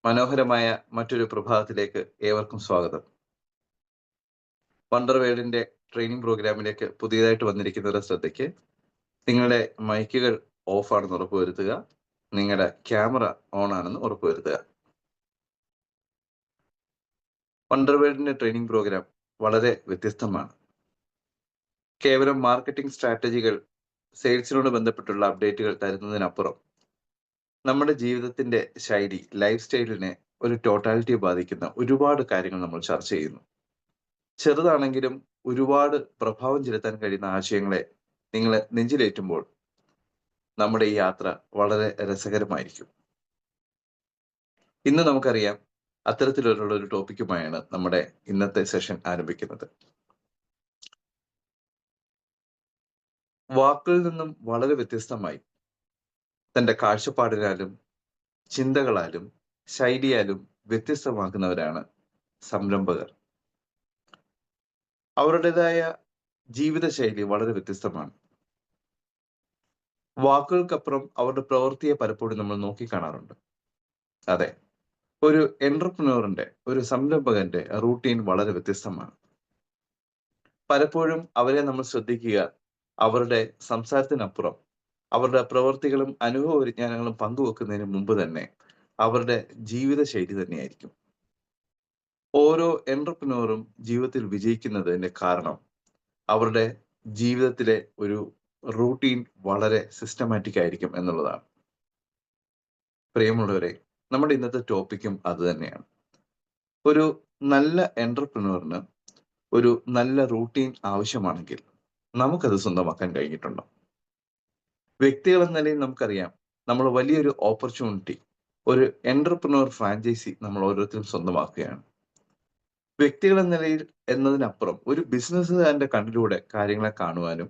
മനോഹരമായ മറ്റൊരു പ്രഭാതത്തിലേക്ക് ഏവർക്കും സ്വാഗതം. വണ്ടർ വേൾഡിന്റെ ട്രെയിനിങ് പ്രോഗ്രാമിലേക്ക് പുതിയതായിട്ട് വന്നിരിക്കുന്നവരുടെ ശ്രദ്ധയ്ക്ക് നിങ്ങളുടെ മൈക്കുകൾ ഓഫ് ആണെന്ന് ഉറപ്പുവരുത്തുക. നിങ്ങളുടെ ക്യാമറ ഓൺ ആണെന്ന് ഉറപ്പുവരുത്തുക. വണ്ടർ വേൾഡിന്റെ ട്രെയിനിങ് പ്രോഗ്രാം വളരെ വ്യത്യസ്തമാണ്. കേവലം മാർക്കറ്റിംഗ് സ്ട്രാറ്റജികൾ, സെയിൽസിനോട് ബന്ധപ്പെട്ടുള്ള അപ്ഡേറ്റുകൾ തരുന്നതിനപ്പുറം നമ്മുടെ ജീവിതത്തിന്റെ ശൈലി, ലൈഫ് സ്റ്റൈലിനെ ഒരു ടോട്ടാലിറ്റി ബാധിക്കുന്ന ഒരുപാട് കാര്യങ്ങൾ നമ്മൾ ചർച്ച ചെയ്യുന്നു. ചെറുതാണെങ്കിലും ഒരുപാട് പ്രഭാവം ചെലുത്താൻ കഴിയുന്ന ആശയങ്ങളെ നിങ്ങൾ നെഞ്ചിലേറ്റുമ്പോൾ നമ്മുടെ ഈ യാത്ര വളരെ രസകരമായിരിക്കും. ഇന്ന് നമുക്കറിയാം, അത്തരത്തിലുള്ള ഒരു ടോപ്പിക്കുമായാണ് നമ്മുടെ ഇന്നത്തെ സെഷൻ ആരംഭിക്കുന്നത്. വാക്കുകളിൽ നിന്നും വളരെ വ്യത്യസ്തമായി തന്റെ കാഴ്ചപ്പാടിനാലും ചിന്തകളാലും ശൈലിയാലും വ്യത്യസ്തമാക്കുന്നവരാണ് സംരംഭകർ. അവരുടേതായ ജീവിതശൈലി വളരെ വ്യത്യസ്തമാണ്. വാക്കുകൾക്കപ്പുറം അവരുടെ പ്രവൃത്തിയെ പലപ്പോഴും നമ്മൾ നോക്കിക്കാണാറുണ്ട്. അതെ, ഒരു എന്റർപ്രനറിന്റെ, ഒരു സംരംഭകന്റെ റൂട്ടീൻ വളരെ വ്യത്യസ്തമാണ്. പലപ്പോഴും അവരെ നമ്മൾ ശ്രദ്ധിക്കുക അവരുടെ സംസാരത്തിനപ്പുറം അവരുടെ പ്രവൃത്തികളും അനുഭവ വിജ്ഞാനങ്ങളും പങ്കുവെക്കുന്നതിന് മുമ്പ് തന്നെ അവരുടെ ജീവിതശൈലി തന്നെയായിരിക്കും. ഓരോ എന്റർപ്രനറും ജീവിതത്തിൽ വിജയിക്കുന്നതിന്റെ കാരണം അവരുടെ ജീവിതത്തിലെ ഒരു റൂട്ടീൻ വളരെ സിസ്റ്റമാറ്റിക് ആയിരിക്കും എന്നുള്ളതാണ്. പ്രിയമുള്ളവരെ, നമ്മുടെ ഇന്നത്തെ ടോപ്പിക്കും അത് തന്നെയാണ്. ഒരു നല്ല എന്റർപ്രനറിന് ഒരു നല്ല റൂട്ടീൻ ആവശ്യമാണെങ്കിൽ നമുക്കത് സ്വന്തമാക്കാൻ കഴിഞ്ഞിട്ടുണ്ടോ? വ്യക്തികൾ എന്ന നിലയിൽ നമുക്കറിയാം, നമ്മൾ വലിയൊരു ഓപ്പർച്യൂണിറ്റി, ഒരു എന്റർപ്രനർ ഫ്രാഞ്ചൈസി നമ്മൾ ഓരോരുത്തരും സ്വന്തമാക്കുകയാണ്. വ്യക്തികൾ എന്ന നിലയിൽ എന്നതിനപ്പുറം ഒരു ബിസിനസ്സുകാരന്റെ കണ്ണിലൂടെ കാര്യങ്ങളെ കാണുവാനും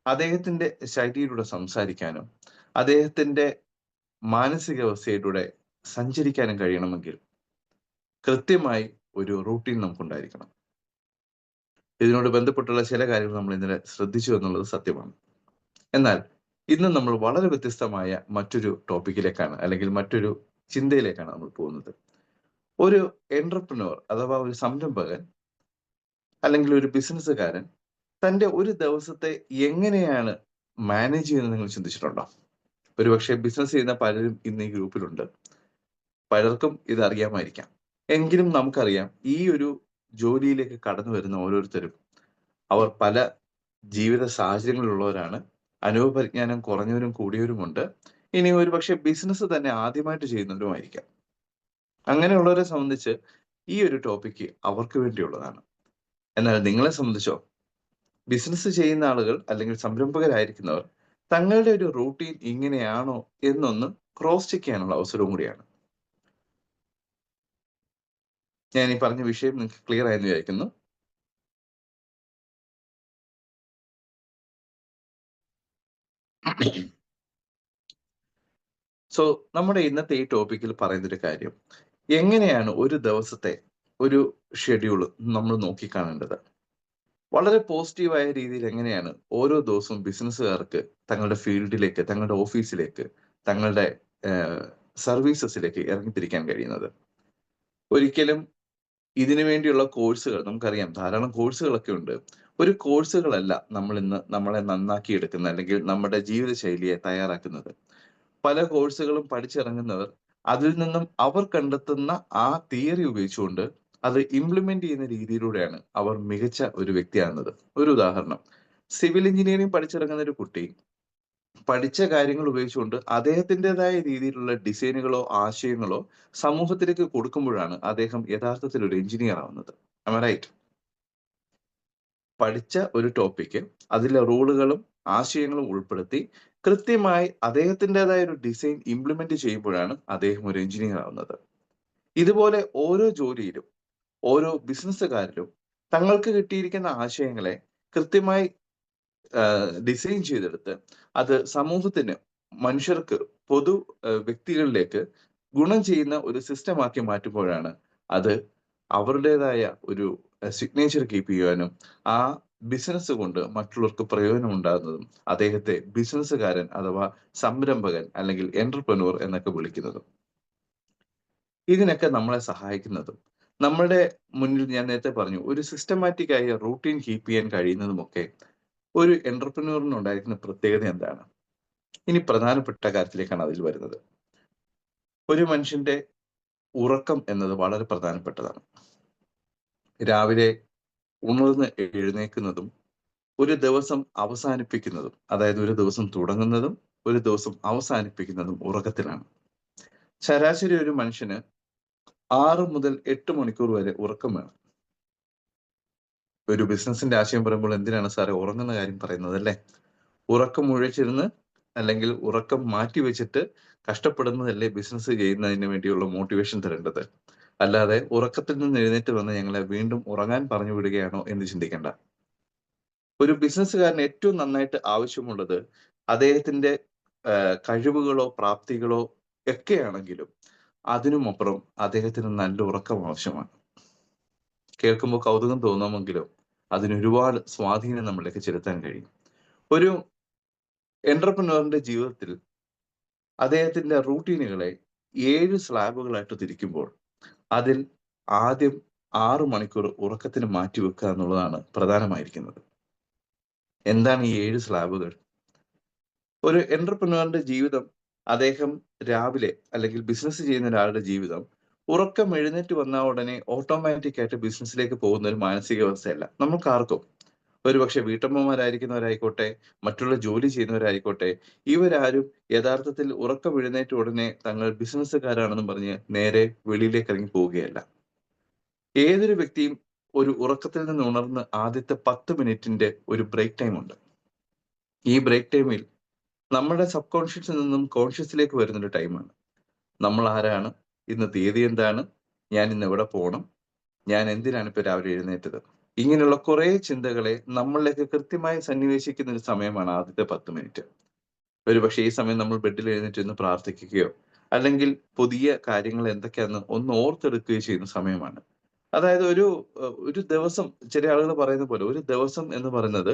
അദ്ദേഹത്തിന്റെ ശൈലിയിലൂടെ സംസാരിക്കാനും അദ്ദേഹത്തിന്റെ മാനസികാവസ്ഥയിലൂടെ സഞ്ചരിക്കാനും കഴിയണമെങ്കിൽ കൃത്യമായി ഒരു റൂട്ടീൻ നമുക്കുണ്ടായിരിക്കണം. ഇതിനോട് ബന്ധപ്പെട്ടുള്ള ചില കാര്യങ്ങൾ നമ്മൾ ഇന്നലെ ശ്രദ്ധിച്ചു എന്നുള്ളത് സത്യമാണ്. എന്നാൽ ഇന്ന് നമ്മൾ വളരെ വ്യത്യസ്തമായ മറ്റൊരു ടോപ്പിക്കിലേക്കാണ്, അല്ലെങ്കിൽ മറ്റൊരു ചിന്തയിലേക്കാണ് നമ്മൾ പോകുന്നത്. ഒരു എന്റർപ്രനർ അഥവാ ഒരു സംരംഭകൻ അല്ലെങ്കിൽ ഒരു ബിസിനസ്സുകാരൻ തന്റെ ഒരു ദിവസത്തെ എങ്ങനെയാണ് മാനേജ് ചെയ്യുന്നത് നിങ്ങൾ ചിന്തിച്ചിട്ടുണ്ടോ? ഒരുപക്ഷെ ബിസിനസ് ചെയ്യുന്ന പലരും ഇന്ന് ഈ ഗ്രൂപ്പിലുണ്ട്. പലർക്കും ഇത് അറിയാമായിരിക്കാം. എങ്കിലും നമുക്കറിയാം, ഈ ഒരു ജോലിയിലേക്ക് കടന്നു വരുന്ന ഓരോരുത്തരും അവർ പല ജീവിത സാഹചര്യങ്ങളിലുള്ളവരാണ്. അനുഭവ പരിജ്ഞാനം കുറഞ്ഞവരും കൂടിയവരുമുണ്ട്. ഇനി ഒരുപക്ഷെ ബിസിനസ് തന്നെ ആദ്യമായിട്ട് ചെയ്യുന്നവരുമായിരിക്കാം. അങ്ങനെയുള്ളവരെ സംബന്ധിച്ച് ഈ ഒരു ടോപ്പിക്ക് അവർക്ക് വേണ്ടിയുള്ളതാണ്. എന്നാൽ നിങ്ങളെ സംബന്ധിച്ചോ? ബിസിനസ് ചെയ്യുന്ന ആളുകൾ അല്ലെങ്കിൽ സംരംഭകരായിരിക്കുന്നവർ തങ്ങളുടെ ഒരു റൂട്ടീൻ ഇങ്ങനെയാണോ എന്നൊന്ന് ക്രോസ് ചെക്ക് ചെയ്യാനുള്ള അവസരവും കൂടിയാണ്. ഞാൻ ഈ പറഞ്ഞ വിഷയം നിങ്ങൾക്ക് ക്ലിയർ ആയെന്ന് വിചാരിക്കുന്നു. സോ നമ്മുടെ ഇന്നത്തെ ഈ ടോപ്പിക്കിൽ പറയുന്നൊരു കാര്യം, എങ്ങനെയാണ് ഒരു ദിവസത്തെ ഒരു ഷെഡ്യൂൾ നമ്മൾ നോക്കിക്കാണേണ്ടത്. വളരെ പോസിറ്റീവായ രീതിയിൽ എങ്ങനെയാണ് ഓരോ ദിവസവും ബിസിനസ്സുകാർക്ക് തങ്ങളുടെ ഫീൽഡിലേക്ക്, തങ്ങളുടെ ഓഫീസിലേക്ക്, തങ്ങളുടെ സർവീസസിലേക്ക് ഇറങ്ങിത്തിരിക്കാൻ കഴിയുന്നത്. ഒരിക്കലും ഇതിനു വേണ്ടിയുള്ള കോഴ്സുകൾ, നമുക്കറിയാം ധാരാളം കോഴ്സുകളൊക്കെ ഉണ്ട്. ഒരു കോഴ്സുകളല്ല നമ്മൾ ഇന്ന് നമ്മളെ നന്നാക്കി എടുക്കുന്ന, അല്ലെങ്കിൽ നമ്മുടെ ജീവിതശൈലിയെ തയ്യാറാക്കുന്നത്. പല കോഴ്സുകളും പഠിച്ചിറങ്ങുന്നവർ അതിൽ നിന്നും അവർ കണ്ടെത്തുന്ന ആ തിയറി ഉപയോഗിച്ചുകൊണ്ട് അത് ഇംപ്ലിമെന്റ് ചെയ്യുന്ന രീതിയിലൂടെയാണ് അവർ മികച്ച ഒരു വ്യക്തിയാകുന്നത്. ഒരു ഉദാഹരണം, സിവിൽ എഞ്ചിനീയറിംഗ് പഠിച്ചിറങ്ങുന്ന ഒരു കുട്ടി പഠിച്ച കാര്യങ്ങൾ ഉപയോഗിച്ചുകൊണ്ട് അദ്ദേഹത്തിൻ്റെതായ രീതിയിലുള്ള ഡിസൈനുകളോ ആശയങ്ങളോ സമൂഹത്തിലേക്ക് കൊടുക്കുമ്പോഴാണ് അദ്ദേഹം യഥാർത്ഥത്തിൽ ഒരു എഞ്ചിനീയർ ആവുന്നത്. റൈറ്റ്? പഠിച്ച ഒരു ടോപ്പിക്ക് അതിലെ റൂളുകളും ആശയങ്ങളും ഉൾപ്പെടുത്തി കൃത്യമായി അദ്ദേഹത്തിൻ്റെതായ ഒരു ഡിസൈൻ ഇംപ്ലിമെന്റ് ചെയ്യുമ്പോഴാണ് അദ്ദേഹം ഒരു എഞ്ചിനീയർ ആവുന്നത്. ഇതുപോലെ ഓരോ ജോലിയിലും ഓരോ ബിസിനസ്സുകാരിലും തങ്ങൾക്ക് കിട്ടിയിരിക്കുന്ന ആശയങ്ങളെ കൃത്യമായി ഡിസൈൻ ചെയ്തെടുത്ത് അത് സമൂഹത്തിന്, മനുഷ്യർക്ക്, പൊതു വ്യക്തികളിലേക്ക് ഗുണം ചെയ്യുന്ന ഒരു സിസ്റ്റമാക്കി മാറ്റുമ്പോഴാണ് അത് അവരുടേതായ ഒരു സിഗ്നേച്ചർ കീപ്പ് ചെയ്യുവാനും ആ ബിസിനസ് കൊണ്ട് മറ്റുള്ളവർക്ക് പ്രയോജനം ഉണ്ടാകുന്നതും അദ്ദേഹത്തെ ബിസിനസ്സുകാരൻ അഥവാ സംരംഭകൻ അല്ലെങ്കിൽ എന്റർപ്രനൂർ എന്നൊക്കെ വിളിക്കുന്നതും. ഇതിനൊക്കെ നമ്മളെ സഹായിക്കുന്നതും നമ്മളുടെ മുന്നിൽ ഞാൻ നേരത്തെ പറഞ്ഞു ഒരു സിസ്റ്റമാറ്റിക് ആയ റൂട്ടീൻ കീപ്പ് ചെയ്യാൻ കഴിയുന്നതുമൊക്കെ ഒരു എന്റർപ്രന്യൂറിന് ഉണ്ടായിരിക്കുന്ന പ്രത്യേകത എന്താണ്? ഇനി പ്രധാനപ്പെട്ട കാര്യത്തിലേക്കാണ് അതിൽ വരുന്നത്. ഒരു മനുഷ്യന്റെ ഉറക്കം എന്നത് വളരെ പ്രധാനപ്പെട്ടതാണ്. രാവിലെ ഉണർന്ന് എഴുന്നേൽക്കുന്നതും ഒരു ദിവസം അവസാനിപ്പിക്കുന്നതും, അതായത് ഒരു ദിവസം തുടങ്ങുന്നതും ഒരു ദിവസം അവസാനിപ്പിക്കുന്നതും ഉറക്കത്തിലാണ്. ശരാശരി ഒരു മനുഷ്യന് 6 മുതൽ 8 മണിക്കൂർ വരെ ഉറക്കം വേണം. ഒരു ബിസിനസിന്റെ ആശയം പറയുമ്പോൾ എന്തിനാണ് സാറേ ഉറങ്ങുന്ന കാര്യം പറയുന്നത് അല്ലേ? ഉറക്കം ഉഴച്ചിരുന്ന് അല്ലെങ്കിൽ ഉറക്കം മാറ്റിവെച്ചിട്ട് കഷ്ടപ്പെടുന്നതല്ലേ ബിസിനസ് ചെയ്യുന്നതിന് വേണ്ടിയുള്ള മോട്ടിവേഷൻ തരേണ്ടത്. അല്ലാതെ ഉറക്കത്തിൽ നിന്ന് എഴുന്നേറ്റ് വന്ന് ഞങ്ങളെ വീണ്ടും ഉറങ്ങാൻ പറഞ്ഞു വിടുകയാണോ എന്ന് ചിന്തിക്കേണ്ട. ഒരു ബിസിനസ്സുകാരന് ഏറ്റവും നന്നായിട്ട് ആവശ്യമുള്ളത് അദ്ദേഹത്തിന്റെ കഴിവുകളോ പ്രാപ്തികളോ ഒക്കെയാണെങ്കിലും അതിനുമപ്പുറം അദ്ദേഹത്തിന് നല്ല ഉറക്കം ആവശ്യമാണ്. കേൾക്കുമ്പോൾ കൗതുകം തോന്നാമെങ്കിലും അതിനൊരുപാട് സ്വാധീനം നമ്മളിലേക്ക് ചെലുത്താൻ കഴിയും. ഒരു എന്റർപ്രന്യൂറിന്റെ ജീവിതത്തിൽ അദ്ദേഹത്തിന്റെ റൂട്ടീനുകളെ 7 സ്ലാബുകളായിട്ട് തിരിക്കുമ്പോൾ അതിൽ ആദ്യം 6 മണിക്കൂർ ഉറക്കത്തിന് മാറ്റിവെക്കുക എന്നുള്ളതാണ് പ്രധാനമായിരിക്കുന്നത്. എന്താണ് ഈ 7 സ്ലാബുകൾ? ഒരു എന്റർപ്രന്യൂറിന്റെ ജീവിതം അദ്ദേഹം രാവിലെ അല്ലെങ്കിൽ ബിസിനസ് ചെയ്യുന്ന ഒരാളുടെ ജീവിതം ഉറക്കം എഴുന്നേറ്റ് വന്ന ഉടനെ ഓട്ടോമാറ്റിക് ആയിട്ട് ബിസിനസ്സിലേക്ക് പോകുന്ന ഒരു മാനസികാവസ്ഥയല്ല. നമുക്കാർക്കും ഒരുപക്ഷെ വീട്ടമ്മമാരായിരിക്കുന്നവരായിക്കോട്ടെ, മറ്റുള്ള ജോലി ചെയ്യുന്നവരായിക്കോട്ടെ, ഇവരാരും യഥാർത്ഥത്തിൽ ഉറക്കം എഴുന്നേറ്റ ഉടനെ തങ്ങൾ ബിസിനസ്സുകാരാണെന്നും പറഞ്ഞ് നേരെ വെളിയിലേക്ക് ഇറങ്ങി പോവുകയല്ല. ഏതൊരു വ്യക്തിയും ഒരു ഉറക്കത്തിൽ നിന്ന് ഉണർന്ന് ആദ്യത്തെ 10 മിനിറ്റിന്റെ ഒരു ബ്രേക്ക് ടൈം ഉണ്ട്. ഈ ബ്രേക്ക് ടൈമിൽ നമ്മുടെ സബ് കോൺഷ്യസിൽ നിന്നും കോൺഷ്യസിലേക്ക് വരുന്നൊരു ടൈമാണ്. നമ്മൾ ആരാണ്? ഇന്ന് തീയതി എന്താണ്? ഞാൻ ഇന്ന് എവിടെ പോണം? ഞാൻ എന്തിനാണ് ഇപ്പൊ രാവിലെ എഴുന്നേറ്റത്? ഇങ്ങനെയുള്ള കുറെ ചിന്തകളെ നമ്മളിലേക്ക് കൃത്യമായി സന്നിവേശിക്കുന്ന ഒരു സമയമാണ് ആദ്യത്തെ 10 മിനിറ്റ്. ഒരുപക്ഷെ ഈ സമയം നമ്മൾ ബെഡിൽ എഴുന്നേറ്റിരുന്ന് പ്രാർത്ഥിക്കുകയോ, അല്ലെങ്കിൽ പുതിയ കാര്യങ്ങൾ എന്തൊക്കെയാന്ന് ഒന്ന് ഓർത്തെടുക്കുകയോ ചെയ്യുന്ന സമയമാണ്. അതായത് ഒരു ദിവസം ചില ആളുകൾ പറയുന്ന പോലെ ഒരു ദിവസം എന്ന് പറയുന്നത്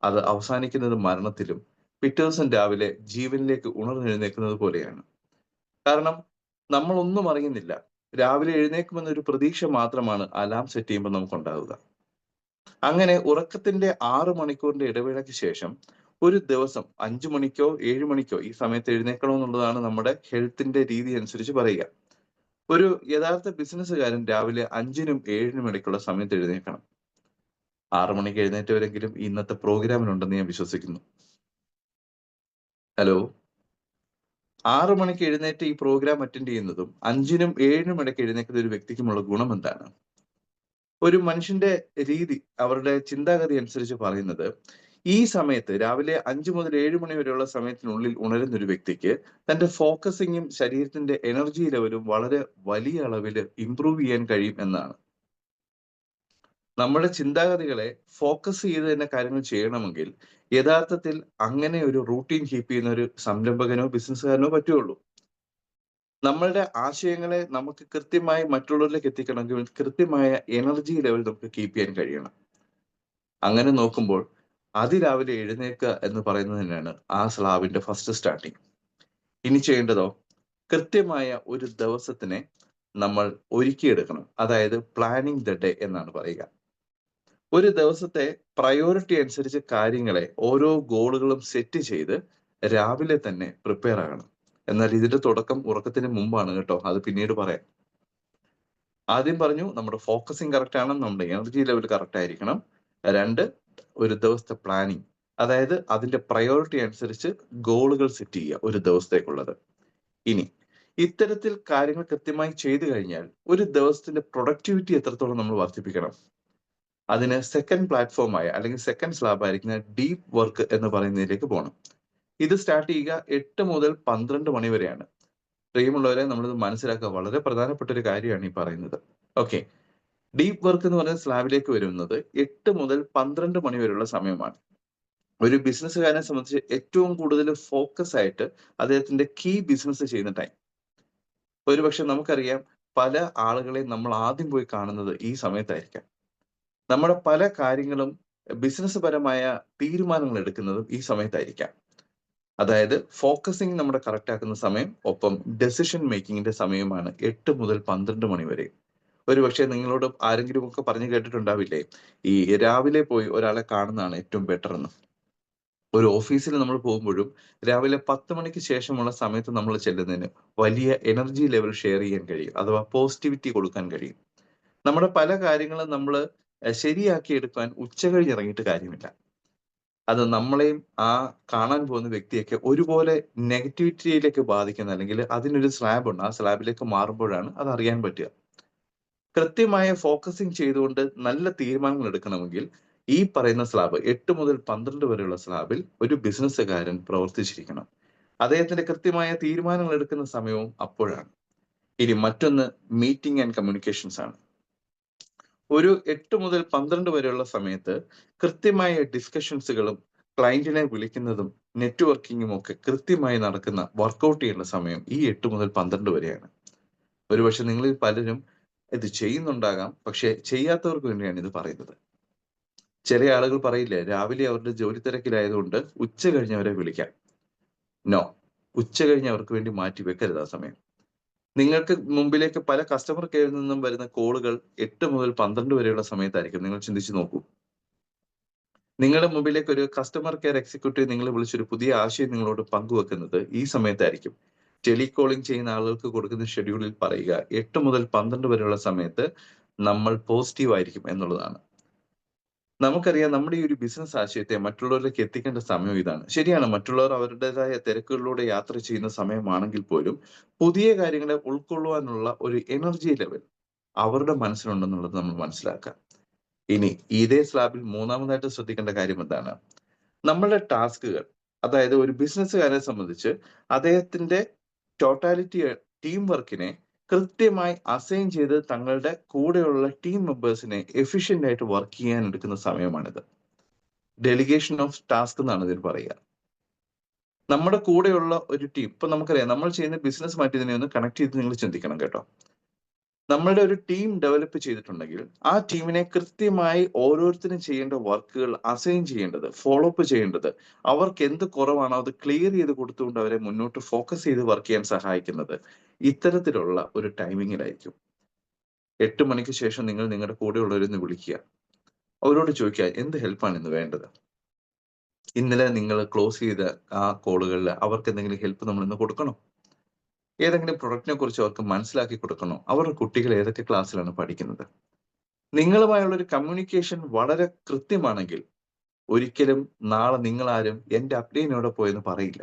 അത് അവസാനിക്കുന്നത് മരണത്തിലും, പിറ്റേ ദിവസം രാവിലെ ജീവനിലേക്ക് ഉണർന്നെഴുന്നേൽക്കുന്നത് പോലെയാണ്. കാരണം നമ്മളൊന്നും അറിയുന്നില്ല. രാവിലെ എഴുന്നേൽക്കുമെന്നൊരു പ്രതീക്ഷ മാത്രമാണ് അലാർം സെറ്റ് ചെയ്യുമ്പോൾ നമുക്കുണ്ടാവുക. അങ്ങനെ ഉറക്കത്തിന്റെ 6 മണിക്കൂറിന്റെ ഇടവേളയ്ക്ക് ശേഷം ഒരു ദിവസം 5 മണിക്കോ 7 മണിക്കോ ഈ സമയത്ത് എഴുന്നേൽക്കണമെന്നുള്ളതാണ് നമ്മുടെ ഹെൽത്തിന്റെ രീതി അനുസരിച്ച് പറയുക. ഒരു യഥാർത്ഥ ബിസിനസ്സുകാരൻ രാവിലെ 5നും 7നും ഇടയ്ക്കുള്ള സമയത്ത് എഴുന്നേൽക്കണം. 6 മണിക്ക് എഴുന്നേറ്റവരെങ്കിലും ഇന്നത്തെ പ്രോഗ്രാമിലുണ്ടെന്ന് ഞാൻ വിശ്വസിക്കുന്നു. ഹലോ. 6 മണിക്ക് എഴുന്നേറ്റ് ഈ പ്രോഗ്രാം അറ്റൻഡ് ചെയ്യുന്നതും 5നും 7നും ഇടയ്ക്ക് എഴുന്നേൽക്കുന്ന ഒരു വ്യക്തിക്കുമുള്ള ഗുണം എന്താണ്? ഒരു മനുഷ്യന്റെ രീതി, അവരുടെ ചിന്താഗതി അനുസരിച്ച് പറയുന്നത്, ഈ സമയത്ത് രാവിലെ 5 മുതൽ 7 മണി വരെയുള്ള സമയത്തിനുള്ളിൽ ഉണരുന്ന ഒരു വ്യക്തിക്ക് തന്റെ ഫോക്കസിങ്ങും ശരീരത്തിന്റെ എനർജി ലെവലും വളരെ വലിയ അളവില് ഇംപ്രൂവ് ചെയ്യാൻ കഴിയും എന്നാണ്. നമ്മുടെ ചിന്താഗതികളെ ഫോക്കസ് ചെയ്ത് തന്നെ കാര്യങ്ങൾ ചെയ്യണമെങ്കിൽ യഥാർത്ഥത്തിൽ അങ്ങനെ ഒരു റൂട്ടീൻ കീപ്പ് ചെയ്യുന്ന ഒരു സംരംഭകനോ ബിസിനസ്സുകാരനോ പറ്റുള്ളൂ. നമ്മളുടെ ആശയങ്ങളെ നമുക്ക് കൃത്യമായി മറ്റുള്ളവരിലേക്ക് എത്തിക്കണമെങ്കിൽ കൃത്യമായ എനർജി ലെവൽ നമുക്ക് കീപ്പ് ചെയ്യാൻ കഴിയണം. അങ്ങനെ നോക്കുമ്പോൾ അതിരാവിലെ എഴുന്നേൽക്കുക എന്ന് പറയുന്നത് തന്നെയാണ് ആ സ്ലാബിന്റെ ഫസ്റ്റ് സ്റ്റാർട്ടിങ്. ഇനി ചെയ്യേണ്ടതോ കൃത്യമായ ഒരു ദിവസത്തിനെ നമ്മൾ ഒരുക്കിയെടുക്കണം. അതായത് പ്ലാനിങ് ദ ഡേ എന്നാണ് പറയുക. ഒരു ദിവസത്തെ പ്രയോറിറ്റി അനുസരിച്ച് കാര്യങ്ങളെ ഓരോ ഗോളുകളും സെറ്റ് ചെയ്ത് രാവിലെ തന്നെ പ്രിപ്പയർ ആകണം. എന്നാൽ ഇതിന്റെ തുടക്കം ഉറക്കത്തിന് മുമ്പാണ് കേട്ടോ. അത് പിന്നീട് പറയാം. ആദ്യം പറഞ്ഞു നമ്മുടെ ഫോക്കസിങ് കറക്റ്റ് ആണ്, നമ്മുടെ എനർജി ലെവൽ കറക്റ്റ് ആയിരിക്കണം. 2, ഒരു ദിവസത്തെ പ്ലാനിങ്, അതായത് അതിന്റെ പ്രയോറിറ്റി അനുസരിച്ച് ഗോളുകൾ സെറ്റ് ചെയ്യുക ഒരു ദിവസത്തേക്കുള്ളത്. ഇനി ഇത്തരത്തിൽ കാര്യങ്ങൾ കൃത്യമായി ചെയ്തു കഴിഞ്ഞാൽ ഒരു ദിവസത്തിന്റെ പ്രൊഡക്ടിവിറ്റി എത്രത്തോളം നമ്മൾ വർദ്ധിപ്പിക്കണം? അതിന് സെക്കൻഡ് പ്ലാറ്റ്ഫോമായ അല്ലെങ്കിൽ സെക്കൻഡ് സ്ലാബ് ആയിരിക്കുന്ന ഡീപ്പ് വർക്ക് എന്ന് പറയുന്നതിലേക്ക് പോകണം. ഇത് സ്റ്റാർട്ട് ചെയ്യുക 8 മുതൽ 12 മണി വരെയാണ്. പ്രിയമുള്ളവരെ, നമ്മളിത് മനസ്സിലാക്കുക, വളരെ പ്രധാനപ്പെട്ട ഒരു കാര്യമാണ് ഈ പറയുന്നത്. ഓക്കെ. ഡീപ്പ് വർക്ക് എന്ന് പറയുന്ന സ്ലാബിലേക്ക് വരുന്നത് 8 മുതൽ 12 മണി വരെയുള്ള സമയമാണ്. ഒരു ബിസിനസ്സുകാരനെ സംബന്ധിച്ച് ഏറ്റവും കൂടുതൽ ഫോക്കസ് ആയിട്ട് അദ്ദേഹത്തിന്റെ കീ ബിസിനസ് ചെയ്യുന്ന ടൈം. ഒരുപക്ഷെ നമുക്കറിയാം, പല ആളുകളെയും നമ്മൾ ആദ്യം പോയി കാണുന്നത് ഈ സമയത്തായിരിക്കാം. നമ്മുടെ പല കാര്യങ്ങളും ബിസിനസ് പരമായ തീരുമാനങ്ങൾ എടുക്കുന്നതും ഈ സമയത്തായിരിക്കാം. അതായത് ഫോക്കസിങ് നമ്മുടെ കറക്റ്റ് ആക്കുന്ന സമയം, ഒപ്പം ഡെസിഷൻ മേക്കിങ്ങിന്റെ സമയമാണ് 8 മുതൽ 12 മണി വരെ. ഒരുപക്ഷെ നിങ്ങളോട് ആരെങ്കിലും ഒക്കെ പറഞ്ഞു കേട്ടിട്ടുണ്ടാവില്ലേ, ഈ രാവിലെ പോയി ഒരാളെ കാണുന്നതാണ് ഏറ്റവും ബെറ്റർ എന്ന്. ഒരു ഓഫീസിൽ നമ്മൾ പോകുമ്പോഴും രാവിലെ 10 മണിക്ക് ശേഷമുള്ള സമയത്ത് നമ്മൾ ചെല്ലുന്നതിന് വലിയ എനർജി ലെവൽ ഷെയർ ചെയ്യാൻ കഴിയും. അഥവാ പോസിറ്റിവിറ്റി കൊടുക്കാൻ കഴിയും. നമ്മുടെ പല കാര്യങ്ങളും നമ്മൾ ശരിയാക്കി എടുക്കാൻ ഉച്ചകഴിഞ്ഞ് ഇറങ്ങിയിട്ട് കാര്യമില്ല. അത് നമ്മളെയും ആ കാണാൻ പോകുന്ന വ്യക്തിയൊക്കെ ഒരുപോലെ നെഗറ്റിവിറ്റിയിലേക്ക് ബാധിക്കുന്ന, അല്ലെങ്കിൽ അതിനൊരു സ്ലാബ് ഉണ്ട്. ആ സ്ലാബിലേക്ക് മാറുമ്പോഴാണ് അത് അറിയാൻ പറ്റുക. കൃത്യമായ ഫോക്കസിങ് ചെയ്തുകൊണ്ട് നല്ല തീരുമാനങ്ങൾ എടുക്കണമെങ്കിൽ ഈ പറയുന്ന സ്ലാബ് 8 മുതൽ 12 വരെയുള്ള സ്ലാബിൽ ഒരു ബിസിനസ്സുകാരൻ പ്രവർത്തിച്ചിരിക്കണം. അദ്ദേഹത്തിന്റെ കൃത്യമായ തീരുമാനങ്ങൾ എടുക്കുന്ന സമയവും അപ്പോഴാണ്. ഇനി മറ്റൊന്ന് മീറ്റിംഗ് ആൻഡ് കമ്മ്യൂണിക്കേഷൻസ് ആണ്. ഒരു 8 മുതൽ 12 വരെയുള്ള സമയത്ത് കൃത്യമായ ഡിസ്കഷൻസുകളും ക്ലയന്റിനെ വിളിക്കുന്നതും നെറ്റ്വർക്കിങ്ങും ഒക്കെ കൃത്യമായി നടക്കുന്ന, വർക്കൗട്ട് ചെയ്യേണ്ട സമയം ഈ 8 മുതൽ 12 വരെയാണ്. ഒരുപക്ഷെ നിങ്ങളിൽ പലരും ഇത് ചെയ്യുന്നുണ്ടാകാം, പക്ഷെ ചെയ്യാത്തവർക്ക് വേണ്ടിയാണ് ഇത് പറയുന്നത്. ചില ആളുകൾ പറയില്ലേ, രാവിലെ അവരുടെ ജോലി തിരക്കിലായതുകൊണ്ട് ഉച്ച കഴിഞ്ഞവരെ വിളിക്കാം. നോ, ഉച്ച കഴിഞ്ഞ് അവർക്ക് വേണ്ടി മാറ്റി വെക്കരുത് ആ സമയം. നിങ്ങൾക്ക് മുമ്പിലേക്ക് പല കസ്റ്റമർ കെയറിൽ നിന്നും വരുന്ന കോളുകൾ 8 മുതൽ 12 വരെയുള്ള സമയത്തായിരിക്കും. നിങ്ങൾ ചിന്തിച്ചു നോക്കൂ. നിങ്ങളുടെ മുമ്പിലേക്ക് ഒരു കസ്റ്റമർ കെയർ എക്സിക്യൂട്ടീവ് നിങ്ങളെ വിളിച്ചൊരു പുതിയ ആശയം നിങ്ങളോട് പങ്കുവെക്കുന്നത് ഈ സമയത്തായിരിക്കും. ടെലികോളിംഗ് ചെയ്യുന്ന ആളുകൾക്ക് കൊടുക്കുന്ന ഷെഡ്യൂളിൽ പറയുക 8 മുതൽ 12 വരെയുള്ള സമയത്ത് നമ്മൾ പോസിറ്റീവ് ആയിരിക്കും എന്നുള്ളതാണ്. നമുക്കറിയാം, നമ്മുടെ ഈ ഒരു ബിസിനസ് ആശയത്തെ മറ്റുള്ളവരിലേക്ക് എത്തിക്കേണ്ട സമയം ഇതാണ്. ശരിയാണ്, മറ്റുള്ളവർ അവരുടേതായ തിരക്കുകളിലൂടെ യാത്ര ചെയ്യുന്ന സമയമാണെങ്കിൽ പോലും പുതിയ കാര്യങ്ങളെ ഉൾക്കൊള്ളുവാനുള്ള ഒരു എനർജി ലെവൽ അവരുടെ മനസ്സിലുണ്ടെന്നുള്ളത് നമ്മൾ മനസ്സിലാക്കുക. ഇനി ഇതേ സ്ലാബിൽ മൂന്നാമതായിട്ട് ശ്രദ്ധിക്കേണ്ട കാര്യം എന്താണ്? നമ്മളുടെ ടാസ്കുകൾ, അതായത് ഒരു ബിസിനസ്സുകാരെ സംബന്ധിച്ച് അദ്ദേഹത്തിന്റെ ടോട്ടാലിറ്റി ടീം വർക്കിനെ കൃത്യമായി അസൈൻ ചെയ്ത് തങ്ങളുടെ കൂടെയുള്ള ടീം മെമ്പേഴ്സിനെ എഫിഷ്യന്റ് ആയിട്ട് വർക്ക് ചെയ്യാൻ എടുക്കുന്ന സമയമാണിത്. ഡെലിഗേഷൻ ഓഫ് ടാസ്ക് എന്നാണ് ഇതിന് പറയുക. നമ്മുടെ കൂടെയുള്ള ഒരു ടീം, ഇപ്പൊ നമുക്കറിയാം, നമ്മൾ ചെയ്യുന്ന ബിസിനസ് ഇതിനെ ഒന്ന് കണക്ട് ചെയ്ത് നിങ്ങൾ ചിന്തിക്കണം കേട്ടോ. നമ്മളുടെ ഒരു ടീം ഡെവലപ്പ് ചെയ്തിട്ടുണ്ടെങ്കിൽ ആ ടീമിനെ കൃത്യമായി ഓരോരുത്തരും ചെയ്യേണ്ട വർക്കുകൾ അസൈൻ ചെയ്യേണ്ടത്, ഫോളോ അപ്പ് ചെയ്യേണ്ടത്, അവർക്ക് എന്ത് കുറവാണോ അത് ക്ലിയർ ചെയ്ത് കൊടുത്തുകൊണ്ട് അവരെ മുന്നോട്ട് ഫോക്കസ് ചെയ്ത് വർക്ക് ചെയ്യാൻ സഹായിക്കുന്നത് ഇത്തരത്തിലുള്ള ഒരു ടൈമിങ്ങിലായിരിക്കും. 8 മണിക്ക് ശേഷം നിങ്ങൾ നിങ്ങളുടെ കൂടെയുള്ളവരൊന്ന് വിളിക്കുക. അവരോട് ചോദിക്കുക, എന്ത് ഹെൽപ്പാണ് ഇന്ന് വേണ്ടത്? ഇന്നലെ നിങ്ങൾ ക്ലോസ് ചെയ്ത ആ കോളുകളിൽ അവർക്ക് എന്തെങ്കിലും ഹെൽപ്പ് നമ്മൾ ഇന്ന് കൊടുക്കണോ? ഏതെങ്കിലും പ്രൊഡക്റ്റിനെ കുറിച്ച് അവർക്ക് മനസ്സിലാക്കി കൊടുക്കണോ? അവരുടെ കുട്ടികൾ ഏതൊക്കെ ക്ലാസ്സിലാണ് പഠിക്കുന്നത്? നിങ്ങളുമായുള്ള ഒരു കമ്മ്യൂണിക്കേഷൻ വളരെ കൃത്യമാണെങ്കിൽ ഒരിക്കലും നാളെ നിങ്ങളാരും എന്റെ അപ്ഡേറ്റ് എവിടെ പോയെന്ന് പറയില്ല.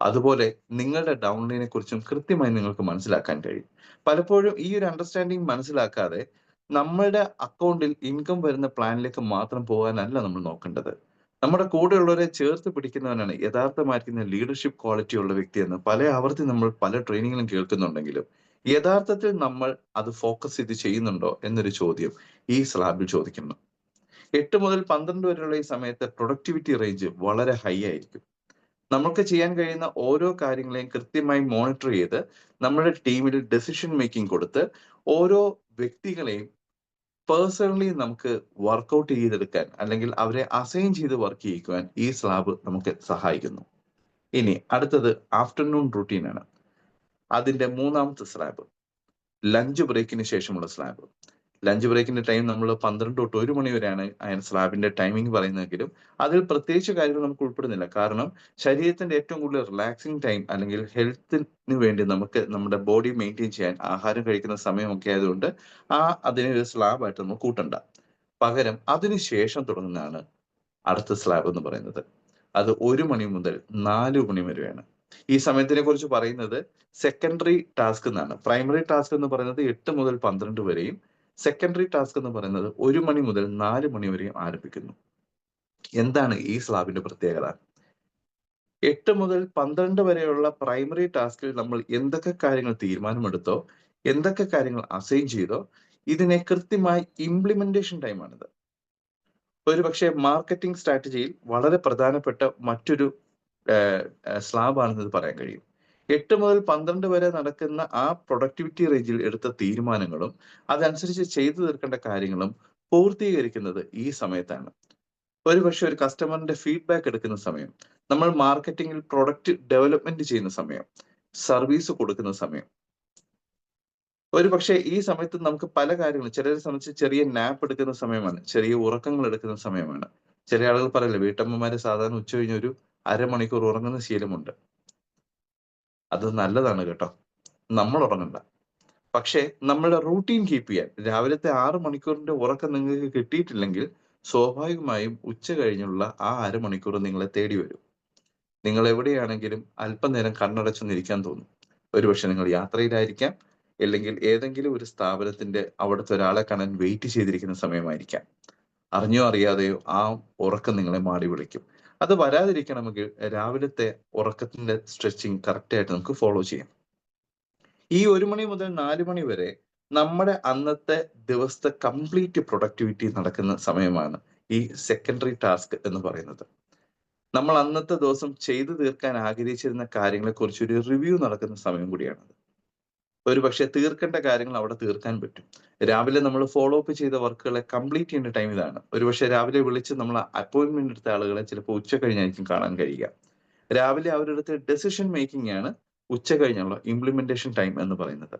അതുപോലെ നിങ്ങളുടെ ഡൗൺലൈനെ കുറിച്ചും കൃത്യമായി നിങ്ങൾക്ക് മനസ്സിലാക്കാൻ കഴിയും. പലപ്പോഴും ഈ ഒരു അണ്ടർസ്റ്റാൻഡിങ് മനസ്സിലാക്കാതെ നമ്മളുടെ അക്കൗണ്ടിൽ ഇൻകം വരുന്ന പ്ലാനിലേക്ക് മാത്രം പോകാനല്ല നമ്മൾ നോക്കേണ്ടത്. നമ്മുടെ കൂടെയുള്ളവരെ ചേർത്ത് പിടിക്കുന്നവനാണ് യഥാർത്ഥമായിരിക്കുന്ന ലീഡർഷിപ്പ് ക്വാളിറ്റി ഉള്ള വ്യക്തിയെന്ന് പല ആവർത്തി നമ്മൾ പല ട്രെയിനിങ്ങിലും കേൾക്കുന്നുണ്ടെങ്കിലും യഥാർത്ഥത്തിൽ നമ്മൾ അത് ഫോക്കസ് ചെയ്ത് ചെയ്യുന്നുണ്ടോ എന്നൊരു ചോദ്യം ഈ സ്ലാബിൽ ചോദിക്കുന്നു. 8 മുതൽ 12 വരെയുള്ള ഈ സമയത്ത് പ്രൊഡക്ടിവിറ്റി റേഞ്ച് വളരെ ഹൈ ആയിരിക്കും. നമുക്ക് ചെയ്യാൻ കഴിയുന്ന ഓരോ കാര്യങ്ങളെയും കൃത്യമായി മോണിറ്റർ ചെയ്ത് നമ്മുടെ ടീമിൽ ഡെസിഷൻ മേക്കിംഗ് കൊടുത്ത് ഓരോ വ്യക്തികളെയും പേഴ്സണലി നമുക്ക് വർക്കൗട്ട് ചെയ്തെടുക്കാൻ, അല്ലെങ്കിൽ അവരെ അസൈൻ ചെയ്ത് വർക്ക് ചെയ്യിക്കുവാൻ ഈ സ്ലാബ് നമുക്ക് സഹായിക്കുന്നു. ഇനി അടുത്തത് ആഫ്റ്റർനൂൺ റൂട്ടീൻ ആണ്. അതിന്റെ മൂന്നാമത്തെ സ്ലാബ് ലഞ്ച് ബ്രേക്കിന് ശേഷമുള്ള സ്ലാബ്. ലഞ്ച് ബ്രേക്കിന്റെ ടൈം നമ്മൾ 12 തൊട്ട് 1 മണി വരെയാണ് അതിന് സ്ലാബിന്റെ ടൈമിംഗ് പറയുന്നതെങ്കിലും അതിൽ പ്രത്യേകിച്ച് കാര്യങ്ങൾ നമുക്ക് ഉൾപ്പെടുന്നില്ല. കാരണം ശരീരത്തിന്റെ ഏറ്റവും കൂടുതൽ റിലാക്സിങ് ടൈം, അല്ലെങ്കിൽ ഹെൽത്തിന് വേണ്ടി നമുക്ക് നമ്മുടെ ബോഡി മെയിൻറ്റെയിൻ ചെയ്യാൻ ആഹാരം കഴിക്കുന്ന സമയമൊക്കെ ആയതുകൊണ്ട് അതിനെ ഒരു സ്ലാബായിട്ട് നമ്മൾ കൂട്ടണ്ട. പകരം അതിനുശേഷം തുടങ്ങുന്നതാണ് അടുത്ത സ്ലാബ് എന്ന് പറയുന്നത്. അത് 1 മണി മുതൽ 4 മണി വരെയാണ്. ഈ സമയത്തിനെ കുറിച്ച് പറയുന്നത് സെക്കൻഡറി ടാസ്ക് എന്നാണ്. പ്രൈമറി ടാസ്ക് എന്ന് പറയുന്നത് 8 മുതൽ 12 വരെയും സെക്കൻഡറി ടാസ്ക് എന്ന് പറയുന്നത് 1 മണി മുതൽ 4 മണി വരെയും ആരംഭിക്കുന്നു. എന്താണ് ഈ സ്ലാബിന്റെ പ്രത്യേകത? 8 മുതൽ 12 വരെയുള്ള പ്രൈമറി ടാസ്കിൽ നമ്മൾ എന്തൊക്കെ കാര്യങ്ങൾ തീരുമാനമെടുത്തോ, എന്തൊക്കെ കാര്യങ്ങൾ അസൈൻ ചെയ്തോ, ഇതിനെ കൃത്യമായി ഇംപ്ലിമെന്റേഷൻ ടൈമാണിത്. ഒരുപക്ഷെ മാർക്കറ്റിംഗ് സ്ട്രാറ്റജിയിൽ വളരെ പ്രധാനപ്പെട്ട മറ്റൊരു സ്ലാബ് ആണെന്ന് പറയാൻ കഴിയും. 8 മുതൽ 12 വരെ നടക്കുന്ന ആ പ്രൊഡക്ടിവിറ്റി റേഞ്ചിൽ എടുത്ത തീരുമാനങ്ങളും അതനുസരിച്ച് ചെയ്തു തീർക്കേണ്ട കാര്യങ്ങളും പൂർത്തീകരിക്കുന്നത് ഈ സമയത്താണ്. ഒരുപക്ഷെ ഒരു കസ്റ്റമറിന്റെ ഫീഡ്ബാക്ക് എടുക്കുന്ന സമയം, നമ്മൾ മാർക്കറ്റിംഗിൽ പ്രൊഡക്റ്റ് ഡെവലപ്മെന്റ് ചെയ്യുന്ന സമയം, സർവീസ് കൊടുക്കുന്ന സമയം. ഒരുപക്ഷേ ഈ സമയത്ത് നമുക്ക് പല കാര്യങ്ങളും ചിലരെ സംബന്ധിച്ച് ചെറിയ നാപ്പ് എടുക്കുന്ന സമയമാണ്. ചെറിയ ഉറക്കങ്ങൾ എടുക്കുന്ന സമയമാണ്. ചില ആളുകൾ പറയില്ലേ വീട്ടമ്മമാര് സാധാരണ ഉച്ചകഴിഞ്ഞ് ഒരു അരമണിക്കൂർ ഉറങ്ങുന്ന ശീലമുണ്ട്. അത് നല്ലതാണ് കേട്ടോ. നമ്മൾ ഉറങ്ങണ്ട. പക്ഷേ നമ്മളുടെ റൂട്ടീൻ കീപ്പ് ചെയ്യാൻ രാവിലത്തെ 6 മണിക്കൂറിന്റെ ഉറക്കം നിങ്ങൾക്ക് കിട്ടിയിട്ടില്ലെങ്കിൽ സ്വാഭാവികമായും ഉച്ച കഴിഞ്ഞുള്ള ആ അരമണിക്കൂർ നിങ്ങളെ തേടി വരും. നിങ്ങൾ എവിടെയാണെങ്കിലും അല്പനേരം കണ്ണടച്ചൊന്നിരിക്കാൻ തോന്നും. ഒരുപക്ഷെ നിങ്ങൾ യാത്രയിലായിരിക്കാം, അല്ലെങ്കിൽ ഏതെങ്കിലും ഒരു സ്ഥാപനത്തിന്റെ അവിടുത്തെ ഒരാളെ കാണാൻ വെയിറ്റ് ചെയ്തിരിക്കുന്ന സമയമായിരിക്കാം. അറിഞ്ഞോ അറിയാതെയോ ആ ഉറക്കം നിങ്ങളെ മാടി വിളിക്കും. അത് വരാതിരിക്കണമെങ്കിൽ രാവിലത്തെ ഉറക്കത്തിന്റെ സ്ട്രെച്ചിങ് കറക്റ്റ് ആയിട്ട് നമുക്ക് ഫോളോ ചെയ്യാം. ഈ 1 മണി മുതൽ 4 മണി വരെ നമ്മുടെ അന്നത്തെ ദിവസത്തെ കംപ്ലീറ്റ് പ്രൊഡക്ടിവിറ്റി നടക്കുന്ന സമയമാണ് ഈ സെക്കൻഡറി ടാസ്ക് എന്ന് പറയുന്നത്. നമ്മൾ അന്നത്തെ ദിവസം ചെയ്തു തീർക്കാൻ ആഗ്രഹിച്ചിരുന്ന കാര്യങ്ങളെക്കുറിച്ച് ഒരു റിവ്യൂ നടക്കുന്ന സമയം കൂടിയാണത്. ഒരുപക്ഷെ തീർക്കേണ്ട കാര്യങ്ങൾ അവിടെ തീർക്കാൻ പറ്റും. രാവിലെ നമ്മൾ ഫോളോ അപ്പ് ചെയ്ത വർക്കുകളെ കംപ്ലീറ്റ് ചെയ്യേണ്ട ടൈം ഇതാണ്. ഒരുപക്ഷെ രാവിലെ വിളിച്ച് നമ്മൾ അപ്പോയിന്റ്മെന്റ് എടുത്ത ആളുകളെ ചിലപ്പോൾ ഉച്ച കഴിഞ്ഞായിരിക്കും കാണാൻ കഴിയുക. രാവിലെ അവരെടുത്ത ഡെസിഷൻ മേക്കിംഗ് ആണ് ഉച്ച കഴിഞ്ഞുള്ള ഇംപ്ലിമെന്റേഷൻ ടൈം എന്ന് പറയുന്നത്.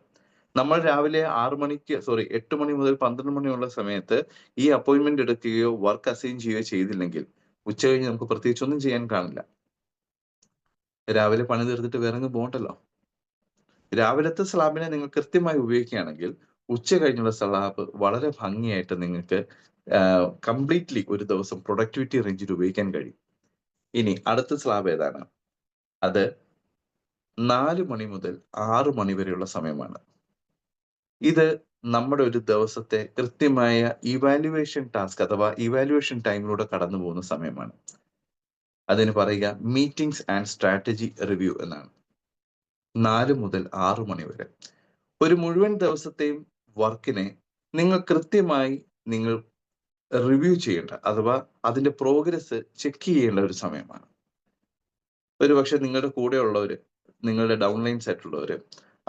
നമ്മൾ രാവിലെ 8 മണി മുതൽ 12 മണിയുള്ള സമയത്ത് ഈ അപ്പോയിന്റ്മെന്റ് എടുക്കുകയോ വർക്ക് അസൈൻ ചെയ്യുകയോ ചെയ്തില്ലെങ്കിൽ ഉച്ച കഴിഞ്ഞ് നമുക്ക് പ്രത്യേകിച്ച് ഒന്നും ചെയ്യാൻ കാണില്ല. രാവിലെ പണി തീർത്തിട്ട് വേറെങ്ങും പോകണ്ടല്ലോ. രാവിലത്തെ സ്ലാബിനെ നിങ്ങൾ കൃത്യമായി ഉപയോഗിക്കുകയാണെങ്കിൽ ഉച്ച കഴിഞ്ഞുള്ള സ്ലാബ് വളരെ ഭംഗിയായിട്ട് നിങ്ങൾക്ക് കംപ്ലീറ്റ്ലി ഒരു ദിവസം പ്രൊഡക്ടിവിറ്റി റേഞ്ചിൽ ഉപയോഗിക്കാൻ കഴിയും. ഇനി അടുത്ത സ്ലാബ് ഏതാണ്? അത് 4 മണി മുതൽ 6 മണി വരെയുള്ള സമയമാണ്. ഇത് നമ്മുടെ ഒരു ദിവസത്തെ കൃത്യമായ ഇവാലുവേഷൻ ടാസ്ക് അഥവാ ഇവാലുവേഷൻ ടൈമിലൂടെ കടന്നു പോകുന്ന സമയമാണ്. അതിന് പറയുക മീറ്റിംഗ്സ് ആൻഡ് സ്ട്രാറ്റജി റിവ്യൂ എന്നാണ്. 4 മുതൽ 6 മണി വരെ ഒരു മുഴുവൻ ദിവസത്തെയും വർക്കിനെ നിങ്ങൾ കൃത്യമായി നിങ്ങൾ റിവ്യൂ ചെയ്യേണ്ട അഥവാ അതിന്റെ പ്രോഗ്രസ് ചെക്ക് ചെയ്യേണ്ട ഒരു സമയമാണ്. ഒരുപക്ഷെ നിങ്ങളുടെ കൂടെയുള്ളവര്, നിങ്ങളുടെ ഡൗൺലൈൻസ് ആയിട്ടുള്ളവര്